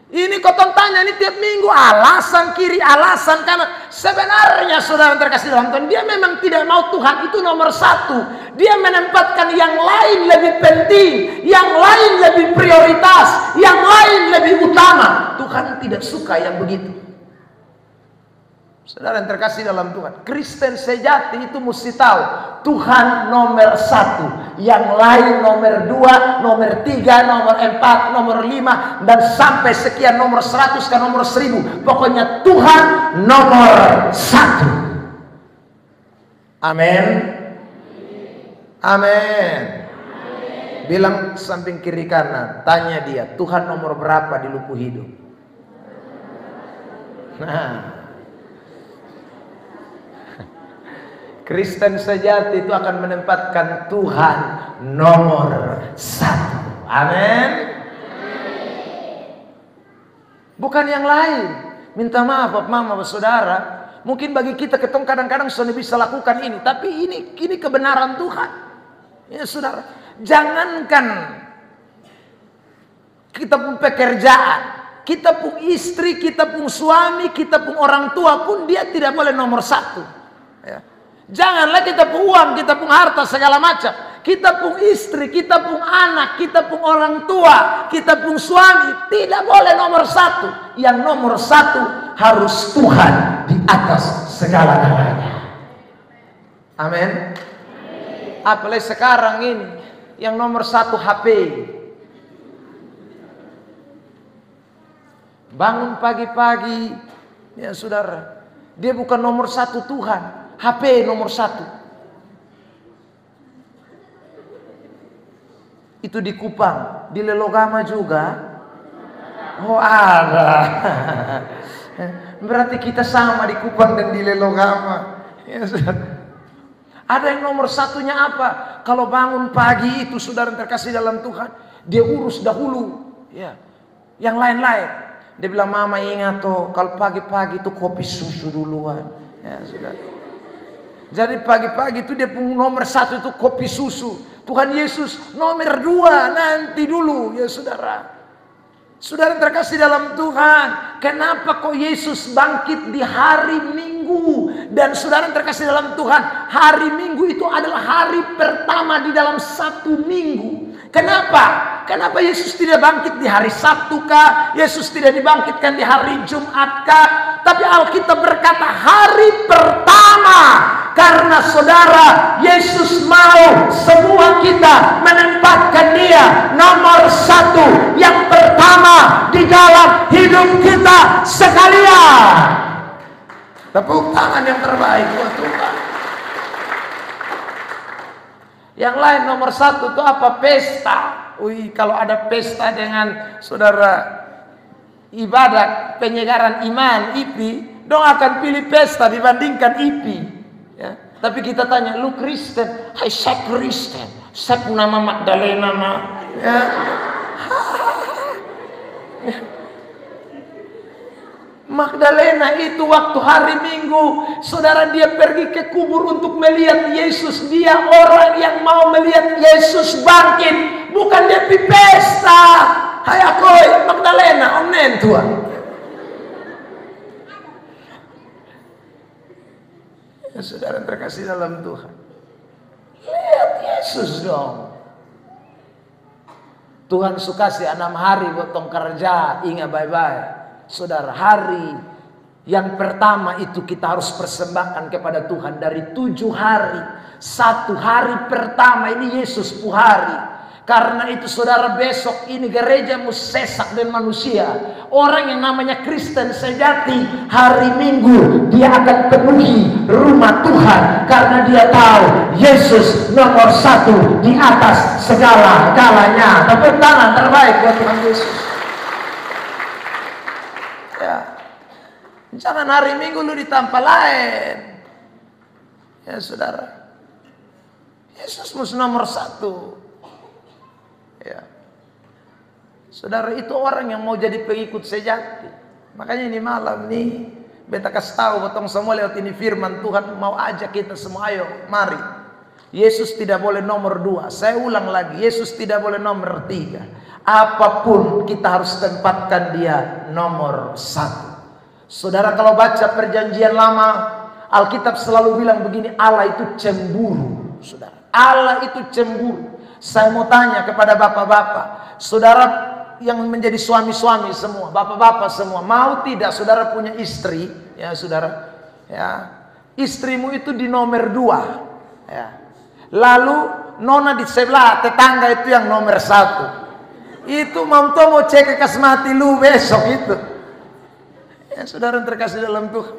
Ini kotong tanya ini tiap minggu alasan kiri alasan kanan. Sebenarnya saudara terkasih dalam Tuhan, dia memang tidak mau Tuhan itu nomor 1. Dia menempatkan yang lain lebih penting, yang lain lebih prioritas, yang lain lebih utama. Tuhan tidak suka yang begitu. Saudara yang terkasih dalam Tuhan, Kristen sejati itu mesti tahu Tuhan nomor 1, yang lain nomor 2, nomor 3, nomor 4, nomor 5, dan sampai sekian nomor 100 ke nomor 1000. Pokoknya Tuhan nomor 1. Amin. Amin. Bilang samping kiri kanan, tanya dia, Tuhan nomor berapa di luku hidup? Nah, Kristen sejati itu akan menempatkan Tuhan nomor 1. Amin. Bukan yang lain. Minta maaf mama, saudara. Mungkin bagi kita ketemu kadang-kadang sudah bisa lakukan ini, tapi ini kebenaran Tuhan. Ya saudara, jangankan kita pun pekerjaan, kita pun istri, kita pun suami, kita pun orang tua pun dia tidak boleh nomor 1. Ya. Janganlah kita pun uang, kita pun harta segala macam. Kita pun istri, kita pun anak, kita pun orang tua, kita pun suami tidak boleh nomor 1. Yang nomor 1 harus Tuhan di atas segala-galanya. Amin. Apalagi sekarang ini yang nomor 1 HP. Bangun pagi-pagi, ya saudara, dia bukan nomor 1 Tuhan, HP nomor 1. Itu di Kupang, di Lelogama juga. Oh ada. Berarti kita sama di Kupang dan di Lelogama. Ya, ada yang nomor 1-nya apa? Kalau bangun pagi itu saudara terkasih dalam Tuhan, dia urus dahulu. Ya, yang lain-lain. Dia bilang, mama ingat tuh, kalau pagi-pagi itu kopi susu duluan. Ya saudara. Jadi pagi-pagi itu dia pun nomor 1 itu kopi susu. Tuhan Yesus nomor 2 nanti dulu, ya saudara. Saudara terkasih dalam Tuhan, kenapa kok Yesus bangkit di hari Minggu? Dan saudara terkasih dalam Tuhan, hari Minggu itu adalah hari pertama di dalam 1 minggu. Kenapa? Kenapa Yesus tidak bangkit di hari Sabtu kah? Yesus tidak dibangkitkan di hari Jumat kah? Tapi Alkitab berkata hari pertama. Karena saudara, Yesus mau semua kita menempatkan dia nomor 1, yang pertama di dalam hidup kita sekalian. Tepuk tangan yang terbaik buat Tuhan. Yang lain nomor 1 itu apa? Pesta. Wih, kalau ada pesta dengan saudara ibadat penyegaran iman IPI, dong akan pilih pesta dibandingkan IPI. Ya. Tapi kita tanya, lu Kristen? Hai, saya Kristen. Saya nama Magdalena mah. Ya. Magdalena itu waktu hari Minggu, saudara, dia pergi ke kubur untuk melihat Yesus. Dia orang yang mau melihat Yesus bangkit, bukan dia pergi pesta. Hai aku Magdalena, onen Tuhan. Ya, saudara terkasih dalam Tuhan, lihat Yesus dong. Tuhan suka sih 6 hari buat tong kerja, ingat bye-bye. Saudara, hari yang pertama itu kita harus persembahkan kepada Tuhan. Dari 7 hari, 1 hari pertama ini Yesus puhari. Karena itu saudara, besok ini gereja sesak dan manusia. Orang yang namanya Kristen sejati, hari Minggu dia akan penuhi rumah Tuhan. Karena dia tahu Yesus nomor 1 di atas segala-galanya. Tepuk tangan terbaik buat Tuhan Yesus. Ya. Jangan hari Minggu lu ditambah lain. Ya saudara, Yesus mesti nomor 1. Ya. Saudara, itu orang yang mau jadi pengikut sejati. Makanya ini malam nih beta kasih tahu potong semua lewat ini firman Tuhan, mau ajak kita semua, ayo mari. Yesus tidak boleh nomor 2. Saya ulang lagi, Yesus tidak boleh nomor 3. Apapun kita harus tempatkan dia nomor 1. Saudara, kalau baca perjanjian lama, Alkitab selalu bilang begini, Allah itu cemburu. Saudara, Allah itu cemburu. Saya mau tanya kepada bapak-bapak, saudara yang menjadi suami-suami semua, bapak-bapak semua, mau tidak saudara punya istri, ya saudara, ya, istrimu itu di nomor 2, ya. Lalu nona di sebelah tetangga itu yang nomor 1. Itu mau cek ke mati lu besok itu. Ya saudara terkasih dalam Tuhan.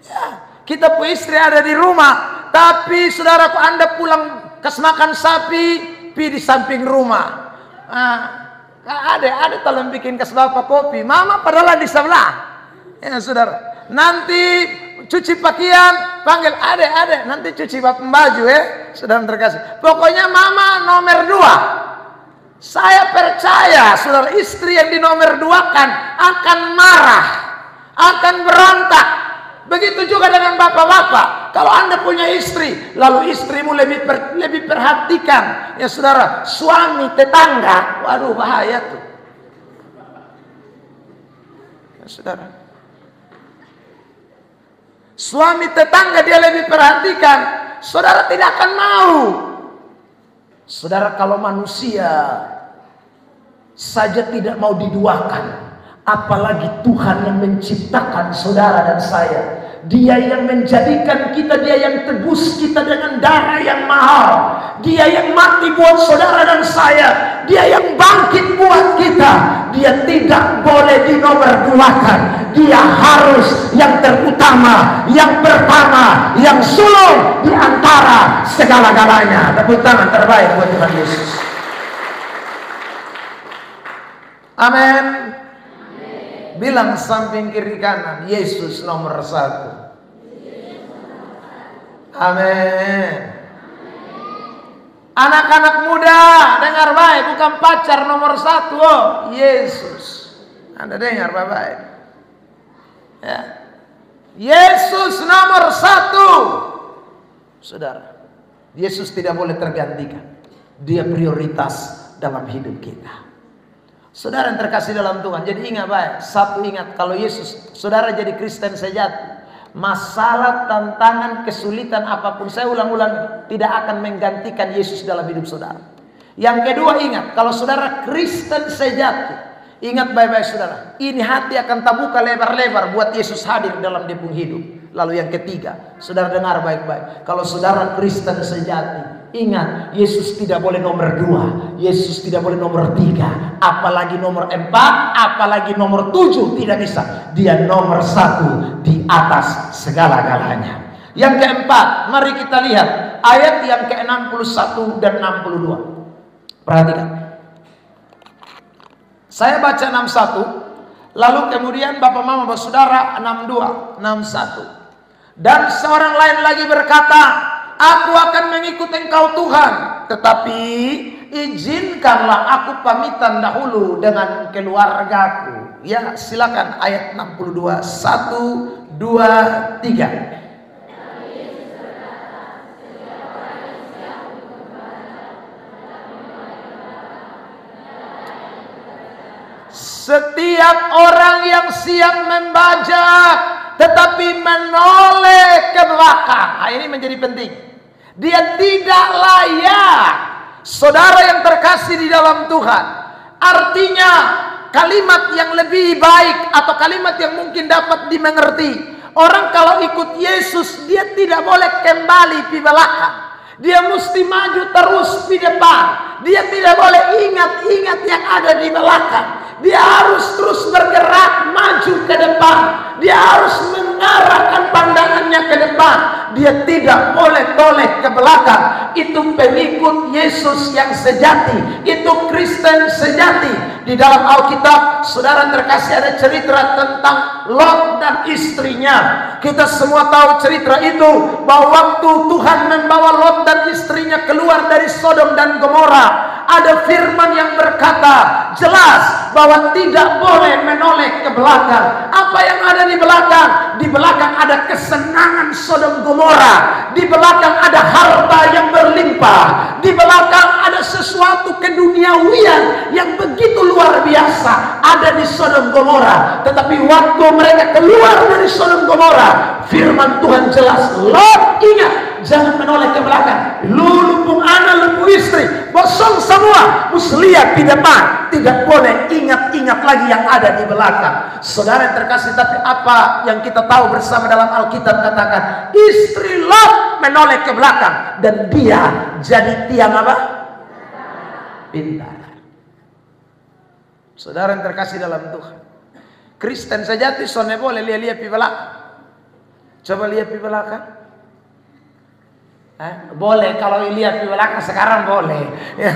Ya, kita punya istri ada di rumah, tapi saudara kok Anda pulang kas makan sapi, pi di samping rumah. Ada tolong bikin kas bapak kopi. Mama padahal di sebelah. Ya saudara. Nanti cuci pakaian, panggil adek, nanti cuci baju saudara terkasih. Pokoknya mama nomor 2. Saya percaya saudara, istri yang di nomor 2 kan akan marah, akan berontak. Begitu juga dengan bapak-bapak. Kalau Anda punya istri, lalu istrimu lebih perhatikan, ya saudara, suami tetangga, waduh bahaya tuh. Ya saudara, suami tetangga dia lebih perhatikan, saudara tidak akan mau. Saudara, kalau manusia saja tidak mau diduakan, apalagi Tuhan yang menciptakan saudara dan saya. Dia yang menjadikan kita, dia yang tebus kita dengan darah yang mahal. Dia yang mati buat saudara dan saya. Dia yang bangkit buat kita. Dia tidak boleh dinomorduakan. Dia harus yang terutama, yang pertama, yang sulung di antara segala-galanya. Tepuk tangan terbaik buat Tuhan Yesus. Amin. Bilang samping kiri kanan, Yesus nomor 1. Amin. Anak-anak muda, dengar baik, bukan pacar nomor 1, oh Yesus. Anda dengar baik. Ya. Yesus nomor 1. Saudara, Yesus tidak boleh tergantikan. Dia prioritas dalam hidup kita. Saudara yang terkasih dalam Tuhan, jadi ingat baik. Satu, ingat, kalau Yesus, saudara jadi Kristen sejati, masalah, tantangan, kesulitan apapun, saya ulang-ulang, tidak akan menggantikan Yesus dalam hidup saudara. Yang kedua, ingat, kalau saudara Kristen sejati, ingat baik-baik saudara, ini hati akan terbuka lebar-lebar buat Yesus hadir dalam depung hidup. Lalu yang ketiga, saudara dengar baik-baik, kalau saudara Kristen sejati, ingat, Yesus tidak boleh nomor 2, Yesus tidak boleh nomor 3, apalagi nomor 4, apalagi nomor 7, tidak bisa. Dia nomor 1 di atas segala-galanya. Yang keempat, mari kita lihat ayat yang ke-61 dan 62. Perhatikan. Saya baca 61, lalu kemudian Bapak Mama Saudara 62, 61. Dan seorang lain lagi berkata, aku akan mengikut Engkau Tuhan, tetapi izinkanlah aku pamitan dahulu dengan keluargaku. Ya, silakan ayat 62, 1, 2, 3. Setiap orang yang siap membajak tetapi menoleh ke belakang, ini menjadi penting. Dia tidak layak. Saudara yang terkasih di dalam Tuhan, artinya kalimat yang lebih baik atau kalimat yang mungkin dapat dimengerti, orang kalau ikut Yesus, dia tidak boleh kembali di belakang. Dia mesti maju terus di depan. Dia tidak boleh ingat-ingat yang ada di belakang. Dia harus terus bergerak maju ke depan. Dia harus mengarahkan pandangannya ke depan. Dia tidak boleh toleh ke belakang. Itu pengikut Yesus yang sejati. Itu Kristen sejati. Di dalam Alkitab, saudara terkasih, ada cerita tentang Lot dan istrinya. Kita semua tahu cerita itu, bahwa waktu Tuhan membawa Lot dan istrinya keluar dari Sodom dan Gomora, ada firman yang berkata jelas bahwa tidak boleh menoleh ke belakang. Apa yang ada di belakang? Di belakang ada kesenangan Sodom Gomora. Di belakang ada harta yang berlimpah. Di belakang ada sesuatu keduniawian yang begitu luar biasa ada di Sodom Gomora. Tetapi waktu mereka keluar dari Sodom Gomora, firman Tuhan jelas, Lot, ingat, jangan menoleh ke belakang. Lu pun anak, lu pun istri, bosong semua, mesti lihat di depan. Tidak boleh ingat-ingat lagi yang ada di belakang. Saudara yang terkasih, tapi apa yang kita tahu bersama dalam Alkitab katakan, istri Lot menoleh ke belakang dan dia jadi tiang apa? Pintar. Saudara yang terkasih dalam Tuhan, Kristen sejati soalnya boleh lihat di belakang. Coba lihat di belakang. Boleh kalau lihat di belakang sekarang boleh. Ya.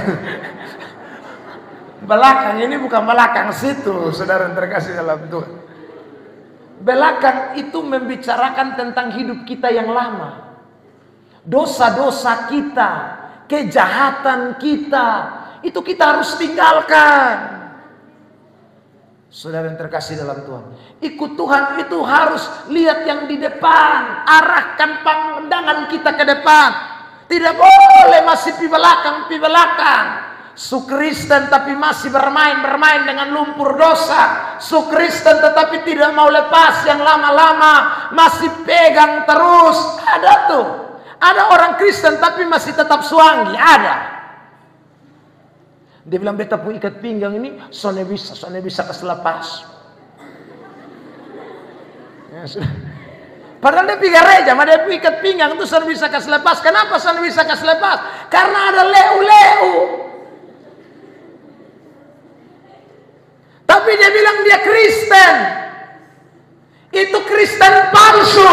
Belakang ini bukan belakang situ, saudara yang terkasih dalam Tuhan. Belakang itu membicarakan tentang hidup kita yang lama. Dosa-dosa kita, kejahatan kita, itu kita harus tinggalkan. Saudara yang terkasih dalam Tuhan, ikut Tuhan itu harus lihat yang di depan, arahkan pandangan kita ke depan. Tidak boleh masih di belakang. Kristen tapi masih bermain dengan lumpur dosa. Kristen tetapi tidak mau lepas yang lama-lama, masih pegang terus. Ada tuh. Ada orang Kristen tapi masih tetap suanggi, ada. Dia bilang, beta pun ikat pinggang ini, soalnya bisa keselepas. Ya, sudah. Padahal dia pergi gereja, dia ikat pinggang itu soalnya bisa keselepas. Kenapa soalnya bisa keselepas? Karena ada leu-leu. Tapi dia bilang dia Kristen. Itu Kristen palsu.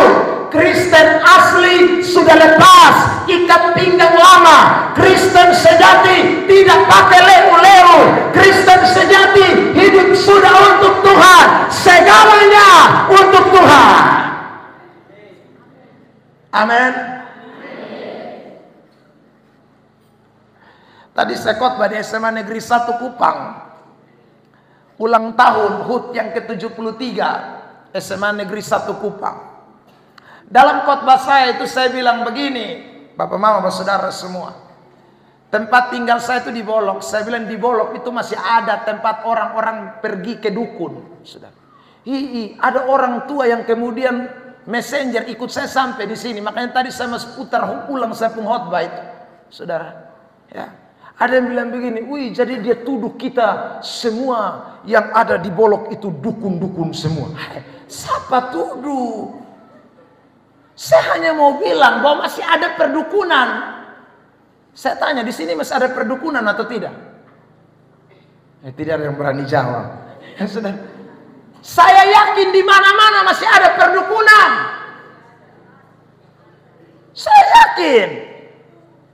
Kristen asli sudah lepas ikat pinggang lama. Kristen sejati tidak pakai leu-leu. Kristen sejati hidup sudah untuk Tuhan. Segalanya untuk Tuhan. Amin. Tadi saya khotbah di SMA Negeri 1 Kupang. Ulang tahun HUT yang ke-73 SMA Negeri 1 Kupang. Dalam khotbah saya itu saya bilang begini, Bapak Mama, Bapak Saudara semua. Tempat tinggal saya itu di Bolok. Saya bilang di Bolok itu masih ada tempat orang-orang pergi ke dukun, Saudara. Ada orang tua yang kemudian messenger ikut saya sampai di sini. Makanya tadi saya masih putar ulang saya khotbah itu, Saudara. Ya. Ada yang bilang begini, jadi dia tuduh kita semua yang ada di Bolok itu dukun-dukun semua. Siapa tuduh? Saya hanya mau bilang bahwa masih ada perdukunan. Saya tanya, di sini masih ada perdukunan atau tidak? Tidak ada yang berani jawab. Saya yakin di mana-mana masih ada perdukunan. Saya yakin.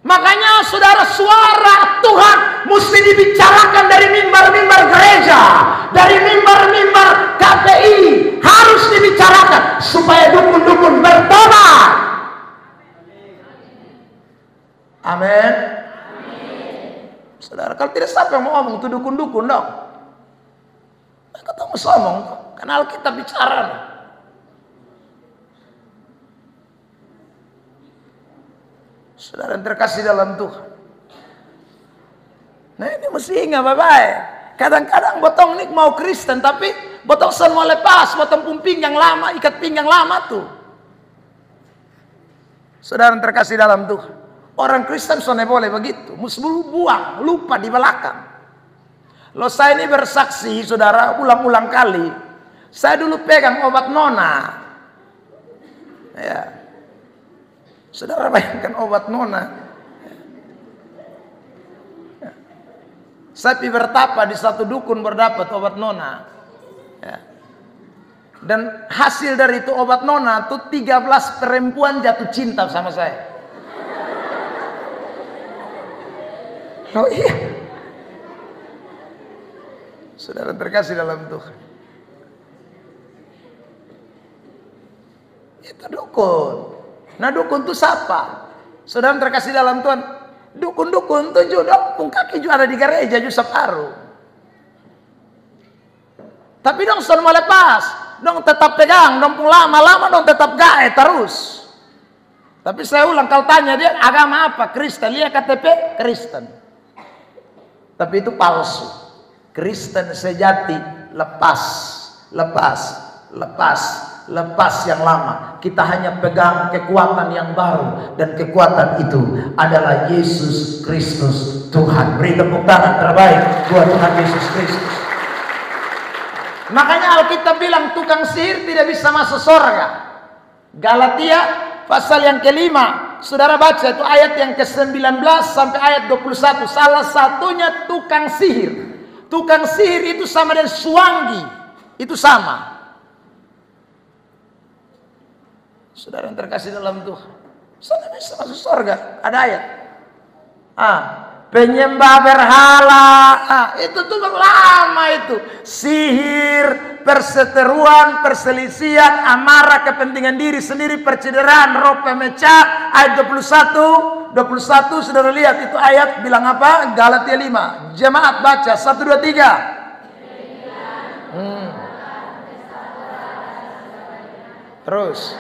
Makanya saudara, suara Tuhan mesti dibicarakan dari mimbar-mimbar gereja, dari mimbar-mimbar KPI, harus dibicarakan supaya dukun-dukun bertobat. Amin. Saudara, kalau tidak siapa yang mau ngomong itu dukun-dukun dong. Ketemu ngomong, karena Alkitab bicara. Saudara yang terkasih dalam Tuhan. Nah ini mesti ingat baik-baik. Kadang-kadang botong ini mau Kristen tapi botong semua lepas, botong pun pinggang lama, ikat pinggang lama tuh. Saudara yang terkasih dalam Tuhan. Orang Kristen soalnya boleh begitu, mesti buang, lupa di belakang. Loh saya ini bersaksi, saudara, ulang-ulang kali. Saya dulu pegang obat nona. Ya. Saudara bayangkan obat nona. Saya pergi bertapa di satu dukun berdapat obat nona. Ya. Dan hasil dari itu obat nona itu 13 perempuan jatuh cinta sama saya. Oh iya. Saudara terkasih dalam Tuhan. Itu dukun. Nah dukun itu siapa? Saudara terkasih dalam Tuhan. Dukun-dukun itu juga kaki juga ada di gereja juga separuh. Tapi dong sudah mau lepas, dong tetap pegang, dong pun lama-lama dong tetap gae terus. Tapi saya ulang, kalau tanya dia agama apa? Kristen, lihat KTP Kristen. Tapi itu palsu. Kristen sejati lepas yang lama. Kita hanya pegang kekuatan yang baru, dan kekuatan itu adalah Yesus Kristus Tuhan. Beri tepuk tangan terbaik buat Tuhan Yesus Kristus. Makanya Alkitab bilang tukang sihir tidak bisa masuk surga. Galatia pasal yang kelima, saudara baca itu ayat yang ke-19 sampai ayat 21. Salah satunya tukang sihir. Tukang sihir itu sama dengan suanggi, itu sama. Saudara yang terkasih dalam Tuhan, Sana bisa masuk surga. Ada ayat. Penyembah berhala. Itu tuh lama itu. Sihir, perseteruan, perselisihan, amarah, kepentingan diri sendiri, percederaan, roh pemecah. Ayat 21 saudara lihat itu ayat bilang apa? Galatia 5. Jemaat baca 1, 2, 3. Terus.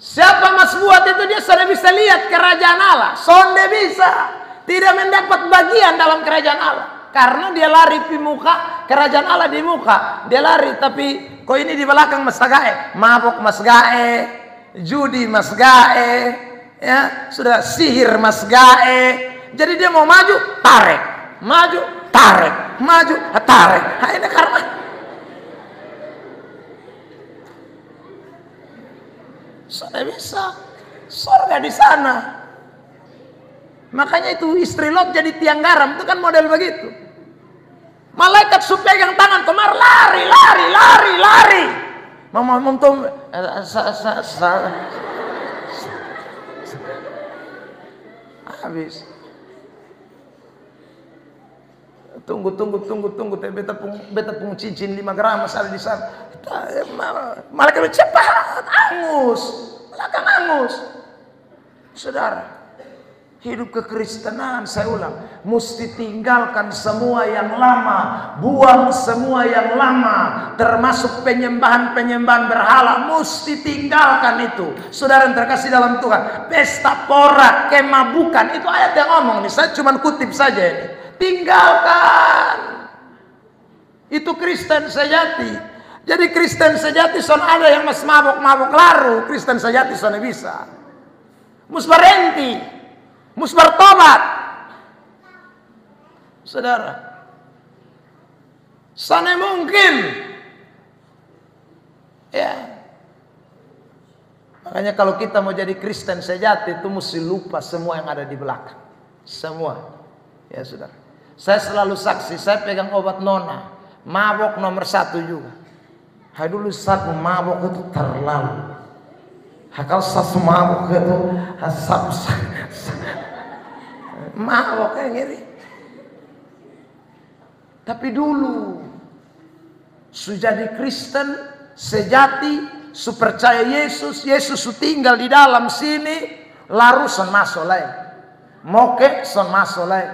Siapa mas buat itu dia sudah bisa lihat kerajaan Allah. Sonde bisa. Tidak mendapat bagian dalam kerajaan Allah. Karena dia lari di muka, kerajaan Allah di muka. Dia lari tapi kok ini di belakang mas gae. Mabok mas gae. Judi mas gae. Ya, sudah sihir mas gae. Jadi dia mau maju, tarik. Maju, tarik. Maju, tarik. Nah, ini karena sudah bisa surga di sana. Makanya itu istri Lot jadi tiang garam, itu kan model begitu. Malaikat pegang tangan kemar, lari. Mama habis. Tunggu. Beta pung cincin 5 gram masih ada di sana. Malaikat cepat, angus. Saudara, hidup kekristenan, saya ulang, mesti tinggalkan semua yang lama, buang semua yang lama, termasuk penyembahan berhala, mesti tinggalkan itu. Saudara yang terkasih dalam Tuhan, pesta pora, kemabukan, itu ayat yang ngomong nih, saya cuma kutip saja ini. Tinggalkan. Itu Kristen sejati. Jadi Kristen sejati son ada yang mas mabok laru. Kristen sejati son bisa. Mus berhenti. Mus bertobat. Saudara. Sana mungkin. Ya. Makanya kalau kita mau jadi Kristen sejati itu mesti lupa semua yang ada di belakang. Semua. Ya saudara. Saya selalu saksi. Saya pegang obat nona. Mabok nomor 1 juga. Hai dulu saat mabok itu terlalu. Kalau satu mabok itu mabok kayak ngiri. Tapi dulu jadi Kristen sejati, percaya Yesus tinggal di dalam sini, lalu son masuk lain. Moke son masuk lain.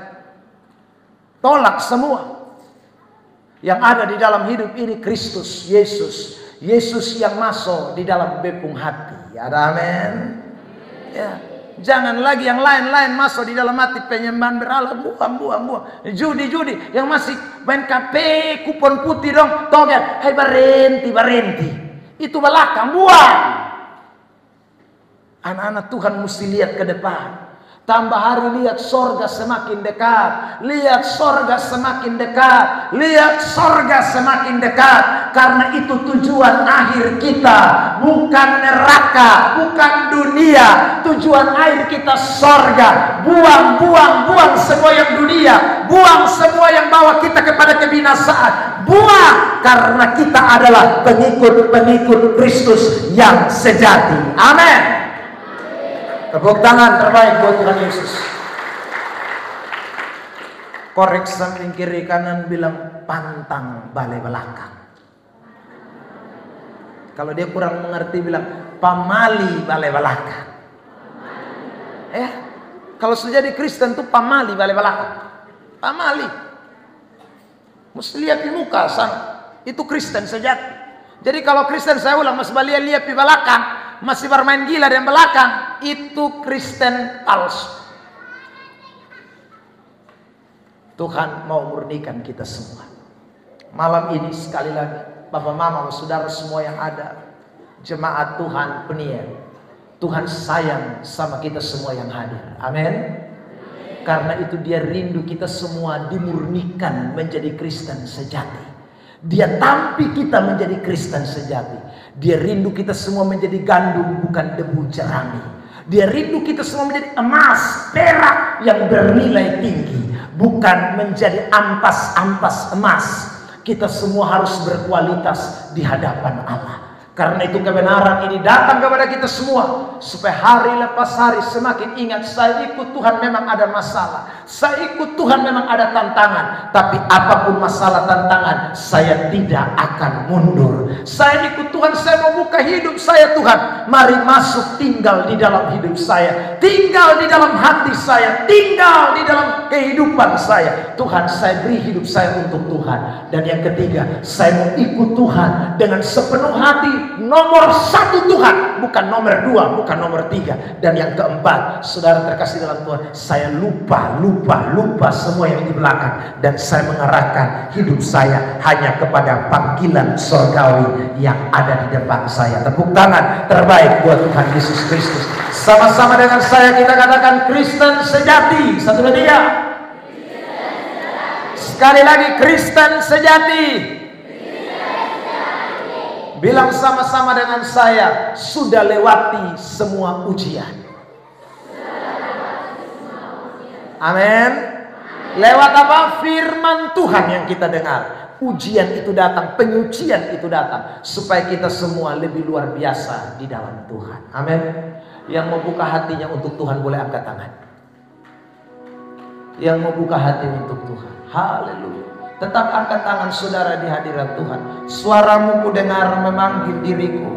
Tolak semua. Yang ada di dalam hidup ini Kristus, Yesus yang masuk di dalam bepung hati. Ada amin. Ya, jangan lagi yang lain-lain masuk di dalam hati, penyembahan berhala, buang. Judi yang masih main kafe, kupon putih dong, toget, hai berhenti. Itu belakang, buang. Anak-anak Tuhan mesti lihat ke depan. Tambah hari lihat sorga semakin dekat. Lihat sorga semakin dekat. Karena itu tujuan akhir kita. Bukan neraka. Bukan dunia. Tujuan akhir kita sorga. Buang semua yang dunia. Buang semua yang bawa kita kepada kebinasaan. Buang. Karena kita adalah pengikut Kristus yang sejati. Amin. Tepuk tangan terbaik buat Tuhan Yesus. Korek samping kiri kanan bilang pantang balai belakang. Kalau dia kurang mengerti bilang pamali balai belakang. Kalau sudah jadi Kristen tuh pamali balai belakang. Pamali. Mesti lihat di muka sana. Itu Kristen sejati. Jadi kalau Kristen saya ulang mas balia lihat di belakang. Masih bermain gila di belakang, itu Kristen palsu. Tuhan mau murnikan kita semua. Malam ini sekali lagi, Bapak Mama, Saudara semua yang ada, jemaat Tuhan penyiar, Tuhan sayang sama kita semua yang hadir. Amin. Karena itu dia rindu kita semua dimurnikan menjadi Kristen sejati. Dia tampi kita menjadi Kristen sejati. Dia rindu kita semua menjadi gandum bukan debu jerami. Dia rindu kita semua menjadi emas, perak yang bernilai tinggi, bukan menjadi ampas-ampas emas. Kita semua harus berkualitas di hadapan Allah. Karena itu kebenaran ini datang kepada kita semua, supaya hari lepas hari semakin ingat, saya ikut Tuhan memang ada masalah, saya ikut Tuhan memang ada tantangan, tapi apapun masalah tantangan, saya tidak akan mundur. Saya ikut Tuhan, saya mau buka hidup saya. Tuhan, mari masuk, tinggal di dalam hidup saya, tinggal di dalam hati saya, tinggal di dalam kehidupan saya. Tuhan, saya beri hidup saya untuk Tuhan. Dan yang ketiga, saya mau ikut Tuhan dengan sepenuh hati. Nomor satu Tuhan, bukan nomor dua, bukan nomor tiga. Dan yang keempat, saudara terkasih dalam Tuhan, saya lupa semua yang di belakang, dan saya mengarahkan hidup saya hanya kepada panggilan surgawi yang ada di depan saya. Tepuk tangan terbaik buat Tuhan Yesus Kristus. Sama-sama dengan saya kita katakan Kristen sejati. Satu dan tiga. Sekali lagi, Kristen sejati. Bilang sama-sama dengan saya, sudah lewati semua ujian. Amin. Lewat apa? Firman Tuhan yang kita dengar. Ujian itu datang, penyucian itu datang, supaya kita semua lebih luar biasa di dalam Tuhan. Amin. Yang mau buka hatinya untuk Tuhan boleh angkat tangan. Yang mau buka hati untuk Tuhan. Haleluya. Tetap angkat tangan saudara di hadirat Tuhan. Suaramu ku dengar memanggil diriku.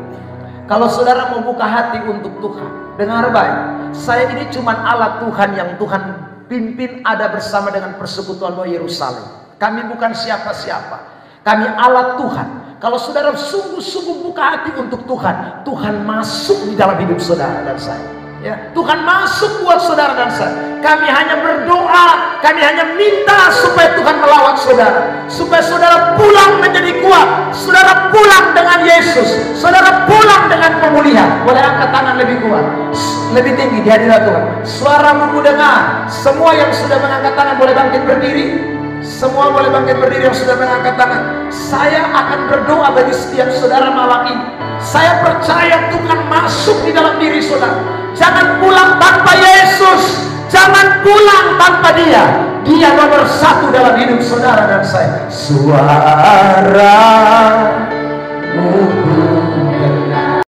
Kalau saudara mau buka hati untuk Tuhan, dengar baik. Saya ini cuma alat Tuhan yang Tuhan pimpin ada bersama dengan persekutuan Yerusalem. Kami bukan siapa-siapa. Kami alat Tuhan. Kalau saudara sungguh-sungguh buka hati untuk Tuhan, Tuhan masuk di dalam hidup saudara dan saya. Ya, Tuhan masuk buat saudara dan saya. Kami hanya berdoa, kami hanya minta supaya Tuhan melawat saudara, supaya saudara pulang menjadi kuat, saudara pulang dengan Yesus, saudara pulang dengan pemulihan. Boleh angkat tangan lebih kuat, lebih tinggi di hadirat Tuhan. Suaramu ku dengar. Semua yang sudah mengangkat tangan boleh bangkit berdiri. Semua boleh bangkit berdiri yang sudah mengangkat tangan. Saya akan berdoa bagi setiap saudara malam ini. Saya percaya Tuhan masuk di dalam diri saudara. Jangan pulang tanpa Yesus. Jangan pulang tanpa Dia. Dia nomor satu dalam hidup saudara dan saya. Suaramu